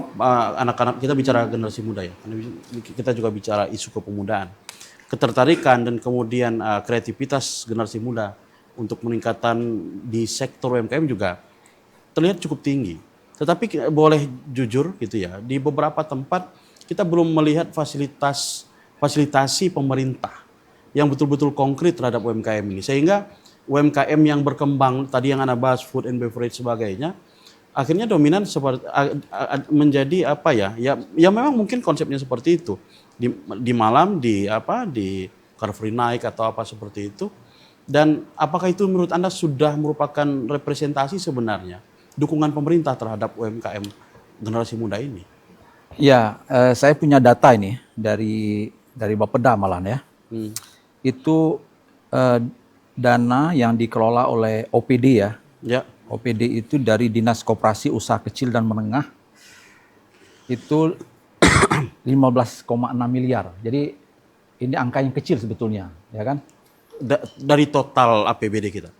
anak-anak, kita bicara generasi muda ya, kita juga bicara isu kepemudaan, ketertarikan dan kemudian kreativitas generasi muda untuk meningkatan di sektor UMKM juga terlihat cukup tinggi. Tetapi boleh jujur gitu ya, di beberapa tempat kita belum melihat fasilitasi pemerintah yang betul-betul konkret terhadap UMKM ini. Sehingga UMKM yang berkembang, tadi yang Anda bahas, food and beverage sebagainya, akhirnya dominan seperti menjadi apa ya? Ya memang mungkin konsepnya seperti itu. Di malam di Car Free Night atau apa seperti itu. Dan apakah itu menurut Anda sudah merupakan representasi sebenarnya dukungan pemerintah terhadap UMKM generasi muda ini? Ya, saya punya data ini dari Bapeda malah ya. Itu dana yang dikelola oleh OPD ya. OPD itu dari Dinas Koperasi Usaha Kecil dan Menengah itu 15,6 miliar. Jadi ini angka yang kecil sebetulnya, ya kan? Dari total APBD kita?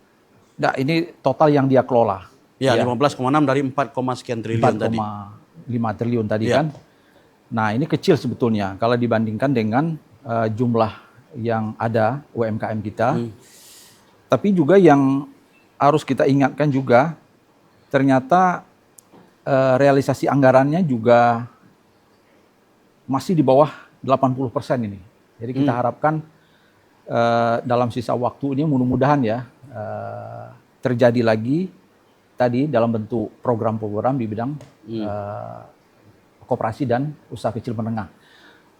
Nah, ini total yang dia kelola. Ya, 15,6 dari 4, sekian triliun tadi. 4,5 triliun tadi kan. Nah, ini kecil sebetulnya kalau dibandingkan dengan jumlah yang ada UMKM kita. Tapi juga yang harus kita ingatkan juga, ternyata realisasi anggarannya juga masih di bawah 80% ini. Jadi kita harapkan dalam sisa waktu ini mudah-mudahan ya terjadi lagi tadi dalam bentuk program-program di bidang koperasi dan usaha kecil menengah.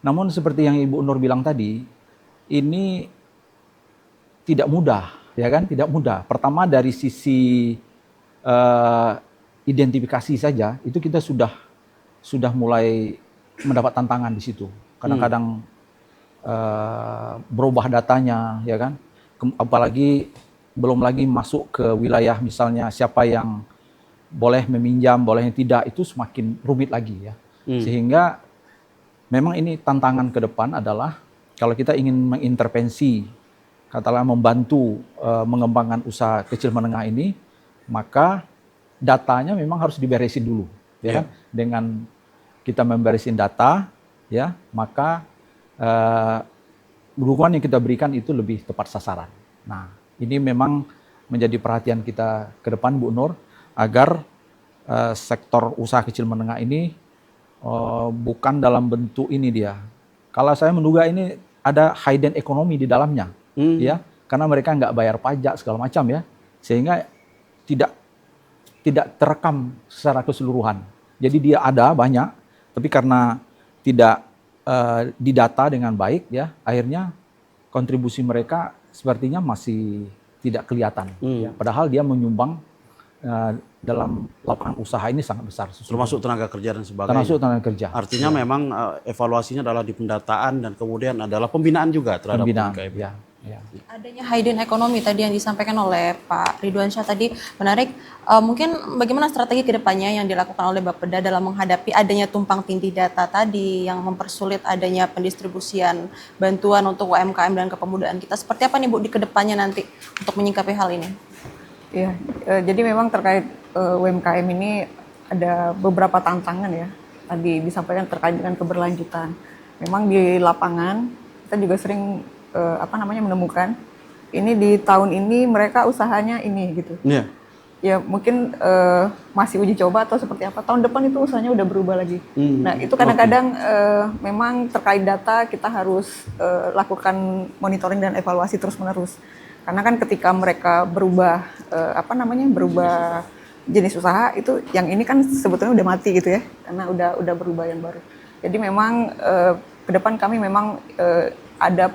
Namun seperti yang Ibu Nur bilang tadi, ini tidak mudah, ya kan? Tidak mudah. Pertama dari sisi identifikasi saja, itu kita sudah mulai mendapat tantangan di situ. Kadang-kadang berubah datanya, ya kan? Apalagi belum lagi masuk ke wilayah misalnya siapa yang boleh meminjam, boleh yang tidak, itu semakin rumit lagi ya. Sehingga memang ini tantangan ke depan adalah kalau kita ingin mengintervensi, katakanlah membantu mengembangkan usaha kecil menengah ini, maka datanya memang harus diberesin dulu, ya kan? Dengan kita memberesin data, ya, maka dukungan yang kita berikan itu lebih tepat sasaran. Nah, ini memang menjadi perhatian kita ke depan, Bu Nur, agar sektor usaha kecil menengah ini bukan dalam bentuk ini dia. Kalau saya menduga ini ada hidden economy di dalamnya, ya, karena mereka nggak bayar pajak segala macam ya, sehingga tidak terekam secara keseluruhan. Jadi dia ada banyak, tapi karena tidak didata dengan baik, ya, akhirnya kontribusi mereka sepertinya masih tidak kelihatan. Ya. Padahal dia menyumbang dalam lapangan usaha ini sangat besar. Termasuk tenaga kerja dan sebagainya. Termasuk tenaga kerja. Artinya memang evaluasinya adalah di pendataan dan kemudian adalah pembinaan juga terhadap Pembinaan. UMKM. Ya, ya. Adanya hidden ekonomi tadi yang disampaikan oleh Pak Ridwan Syah tadi menarik. Mungkin bagaimana strategi kedepannya yang dilakukan oleh Bapeda dalam menghadapi adanya tumpang tindih data tadi yang mempersulit adanya pendistribusian bantuan untuk UMKM dan kepemudaan kita. Seperti apa nih Bu di kedepannya nanti untuk menyikapi hal ini? Ya, jadi memang terkait UMKM ini ada beberapa tantangan ya. Tadi disampaikan terkait dengan keberlanjutan. Memang di lapangan kita juga sering menemukan ini di tahun ini mereka usahanya ini gitu. Iya. Ya mungkin masih uji coba atau seperti apa. Tahun depan itu usahanya udah berubah lagi. Nah itu kadang-kadang memang terkait data kita harus lakukan monitoring dan evaluasi terus-menerus. Karena kan ketika mereka berubah berubah jenis usaha itu yang ini kan sebetulnya udah mati gitu ya. Karena udah berubah yang baru. Jadi memang ke depan kami memang ada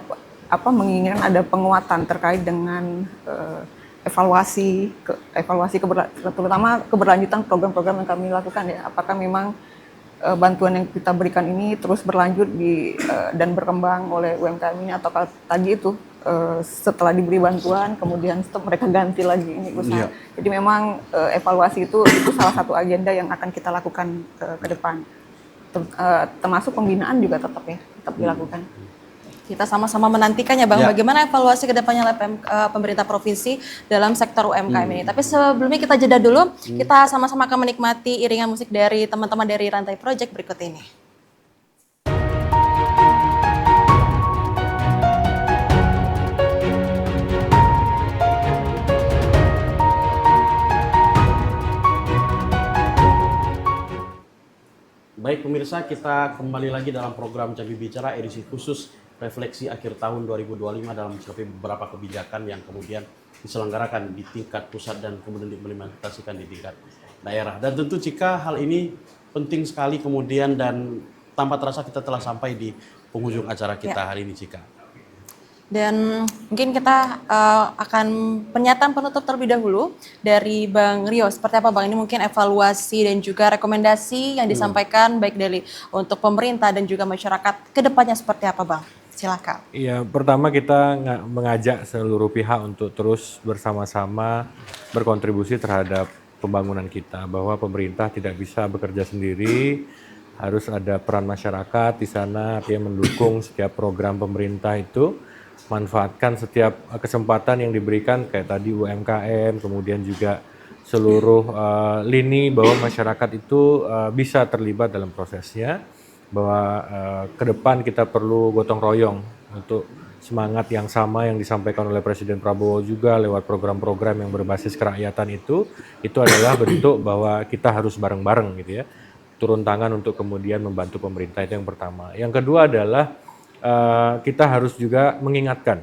menginginkan ada penguatan terkait dengan evaluasi terutama keberlanjutan program-program yang kami lakukan ya. Apakah memang bantuan yang kita berikan ini terus berlanjut dan berkembang oleh UMKM ini atau tadi itu setelah diberi bantuan kemudian mereka ganti lagi ini usaha. Jadi memang evaluasi itu salah satu agenda yang akan kita lakukan ke depan. Termasuk pembinaan juga tetap dilakukan. Kita sama-sama menantikannya Bang, bagaimana evaluasi kedepannya oleh pemerintah provinsi dalam sektor UMKM ini. Tapi sebelumnya kita jeda dulu, kita sama-sama akan menikmati iringan musik dari teman-teman dari Rantai Project berikut ini. Baik pemirsa, kita kembali lagi dalam program Jambi Bicara edisi khusus refleksi akhir tahun 2025 dalam mencapai beberapa kebijakan yang kemudian diselenggarakan di tingkat pusat dan kemudian diimplementasikan di tingkat daerah. Dan tentu jika hal ini penting sekali kemudian dan tanpa terasa kita telah sampai di penghujung acara kita hari ini Cika. Dan mungkin kita akan pernyataan penutup terlebih dahulu dari Bang Rio. Seperti apa Bang? Ini mungkin evaluasi dan juga rekomendasi yang disampaikan baik dari untuk pemerintah dan juga masyarakat ke depannya seperti apa Bang? Silakan. Iya, pertama kita mengajak seluruh pihak untuk terus bersama-sama berkontribusi terhadap pembangunan kita. Bahwa pemerintah tidak bisa bekerja sendiri, harus ada peran masyarakat di sana, artinya mendukung setiap program pemerintah itu. Manfaatkan setiap kesempatan yang diberikan kayak tadi UMKM, kemudian juga seluruh lini bahwa masyarakat itu bisa terlibat dalam prosesnya, bahwa ke depan kita perlu gotong royong untuk semangat yang sama yang disampaikan oleh Presiden Prabowo juga lewat program-program yang berbasis kerakyatan itu adalah bentuk bahwa kita harus bareng-bareng gitu ya, turun tangan untuk kemudian membantu pemerintah. Itu yang pertama. Yang kedua adalah kita harus juga mengingatkan,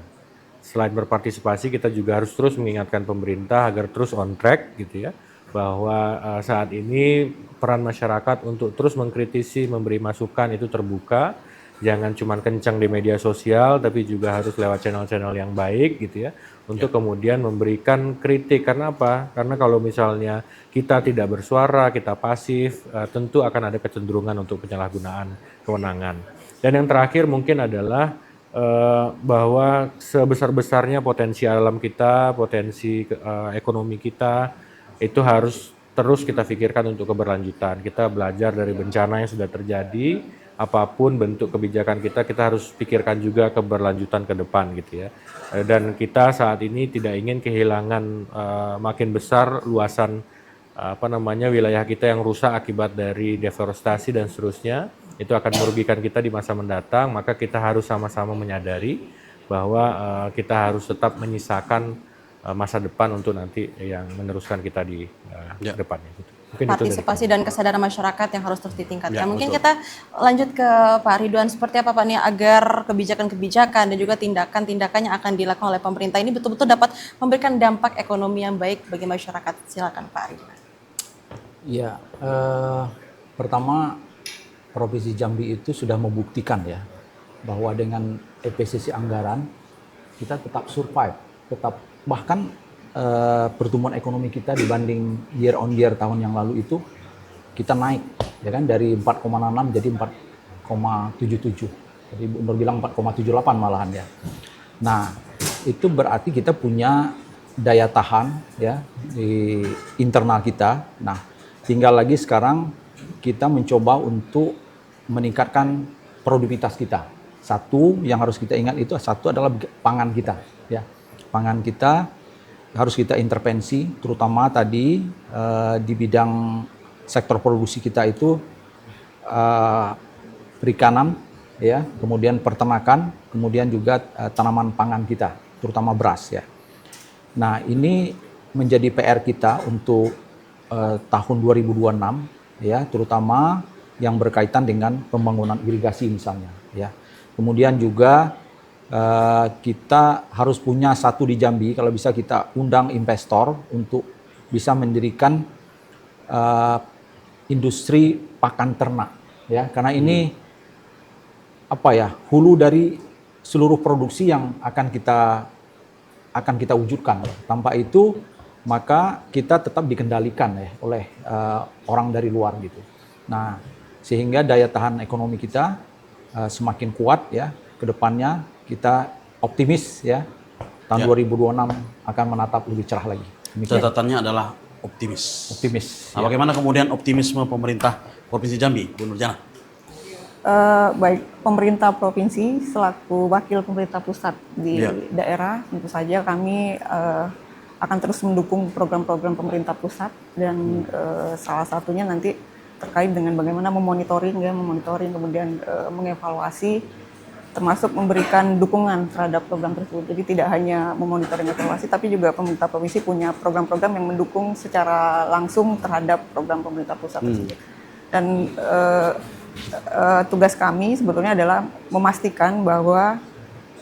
selain berpartisipasi kita juga harus terus mengingatkan pemerintah agar terus on track gitu ya, bahwa saat ini peran masyarakat untuk terus mengkritisi, memberi masukan itu terbuka, jangan cuma kencang di media sosial tapi juga harus lewat channel-channel yang baik gitu ya, untuk kemudian memberikan kritik. Karena apa? Karena kalau misalnya kita tidak bersuara, kita pasif, tentu akan ada kecenderungan untuk penyalahgunaan kewenangan. Dan yang terakhir mungkin adalah bahwa sebesar-besarnya potensi alam kita, potensi ekonomi kita, itu harus terus kita pikirkan untuk keberlanjutan. Kita belajar dari bencana yang sudah terjadi, apapun bentuk kebijakan kita harus pikirkan juga keberlanjutan ke depan gitu ya. Dan kita saat ini tidak ingin kehilangan makin besar luasan wilayah kita yang rusak akibat dari deforestasi dan seterusnya. Itu akan merugikan kita di masa mendatang, maka kita harus sama-sama menyadari bahwa kita harus tetap menyisakan masa depan untuk nanti yang meneruskan kita di depannya. Mungkin partisipasi dan kesadaran masyarakat yang harus terus ditingkatkan. Ya, mungkin betul. kita lanjut ke Pak Ridwan, seperti apa Pak nih agar kebijakan-kebijakan dan juga tindakan-tindakan yang akan dilakukan oleh pemerintah ini betul-betul dapat memberikan dampak ekonomi yang baik bagi masyarakat. Silakan Pak Ridwan. Ya, pertama Provinsi Jambi itu sudah membuktikan ya bahwa dengan efisiensi anggaran kita tetap survive, tetap bahkan pertumbuhan ekonomi kita dibanding year on year tahun yang lalu itu kita naik, ya kan, dari 4,66 jadi 4,77. Jadi Bu Nur bilang 4,78 malahan ya. Nah, itu berarti kita punya daya tahan ya di internal kita. Nah, tinggal lagi sekarang kita mencoba untuk meningkatkan produktivitas kita. Satu yang harus kita ingat itu satu adalah pangan kita ya. Pangan kita harus kita intervensi, terutama tadi di bidang sektor produksi kita itu perikanan, ya, kemudian peternakan, kemudian juga tanaman pangan kita, terutama beras ya. Nah, ini menjadi PR kita untuk tahun 2026 ya, terutama yang berkaitan dengan pembangunan irigasi misalnya ya. Kemudian juga kita harus punya satu di Jambi, kalau bisa kita undang investor untuk bisa mendirikan industri pakan ternak ya, karena ini apa ya, hulu dari seluruh produksi yang akan kita wujudkan. Tanpa itu maka kita tetap dikendalikan ya oleh orang dari luar gitu. Nah, sehingga daya tahan ekonomi kita semakin kuat ya ke depannya. Kita optimis ya, tahun 2026 akan menatap lebih cerah lagi. Demikian. Catatannya adalah optimis. Optimis. Nah, bagaimana kemudian optimisme pemerintah Provinsi Jambi, Bu Nurjana? Baik, pemerintah provinsi selaku wakil pemerintah pusat di daerah, tentu saja kami akan terus mendukung program-program pemerintah pusat dan salah satunya nanti terkait dengan bagaimana memonitoring kemudian mengevaluasi, termasuk memberikan dukungan terhadap program tersebut. Jadi tidak hanya memonitoring evaluasi, tapi juga pemerintah provinsi punya program-program yang mendukung secara langsung terhadap program pemerintah pusat tersebut. Dan tugas kami sebetulnya adalah memastikan bahwa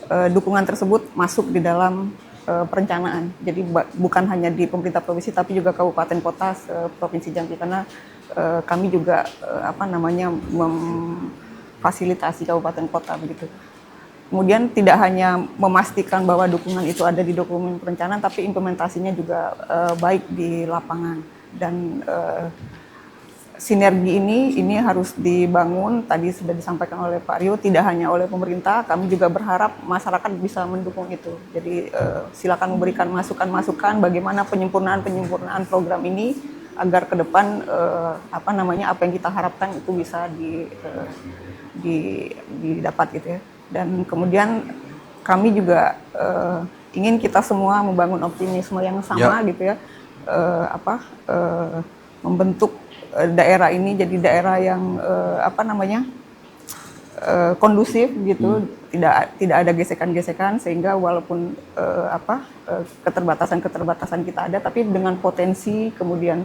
dukungan tersebut masuk di dalam perencanaan. Jadi bukan hanya di pemerintah provinsi, tapi juga kabupaten kota provinsi Jambi, karena kami juga fasilitasi kabupaten kota begitu. Kemudian tidak hanya memastikan bahwa dukungan itu ada di dokumen perencanaan, tapi implementasinya juga baik di lapangan. Dan sinergi ini harus dibangun. Tadi sudah disampaikan oleh Pak Rio, tidak hanya oleh pemerintah, kami juga berharap masyarakat bisa mendukung itu. Jadi silakan memberikan masukan-masukan bagaimana penyempurnaan program ini agar ke depan apa yang kita harapkan itu bisa didapat gitu ya. Dan kemudian kami juga ingin kita semua membangun optimisme yang sama gitu ya, membentuk daerah ini jadi daerah yang kondusif gitu, tidak ada gesekan-gesekan, sehingga walaupun keterbatasan kita ada, tapi dengan potensi kemudian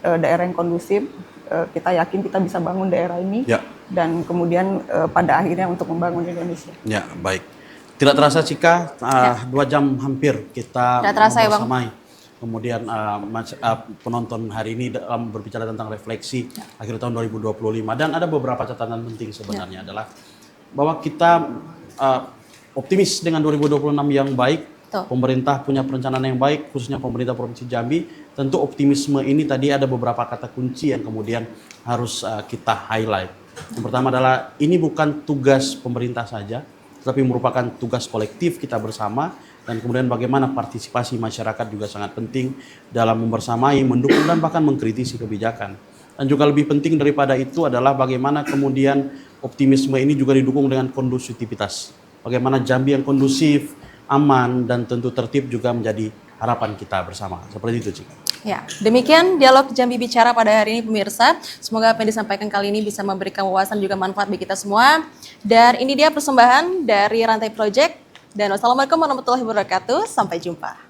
daerah yang kondusif, kita yakin kita bisa bangun daerah ini dan kemudian pada akhirnya untuk membangun Indonesia. Ya, baik. Tidak terasa Cika, 2 jam hampir kita bersamai. Kemudian penonton hari ini dalam berbicara tentang refleksi akhir tahun 2025, dan ada beberapa catatan penting sebenarnya adalah bahwa kita optimis dengan 2026 yang baik. Pemerintah punya perencanaan yang baik, khususnya pemerintah Provinsi Jambi. Tentu optimisme ini tadi ada beberapa kata kunci yang kemudian harus kita highlight. Yang pertama adalah ini bukan tugas pemerintah saja, tetapi merupakan tugas kolektif kita bersama, dan kemudian bagaimana partisipasi masyarakat juga sangat penting dalam membersamai, mendukung dan bahkan mengkritisi kebijakan. Dan juga lebih penting daripada itu adalah bagaimana kemudian optimisme ini juga didukung dengan kondusivitas. Bagaimana Jambi yang kondusif, aman, dan tentu tertib juga menjadi harapan kita bersama. Seperti itu, Cik. Ya, demikian dialog Jambi Bicara pada hari ini pemirsa. Semoga apa yang disampaikan kali ini bisa memberikan wawasan juga manfaat bagi kita semua. Dan ini dia persembahan dari Rantai Project. Dan wassalamualaikum warahmatullahi wabarakatuh. Sampai jumpa.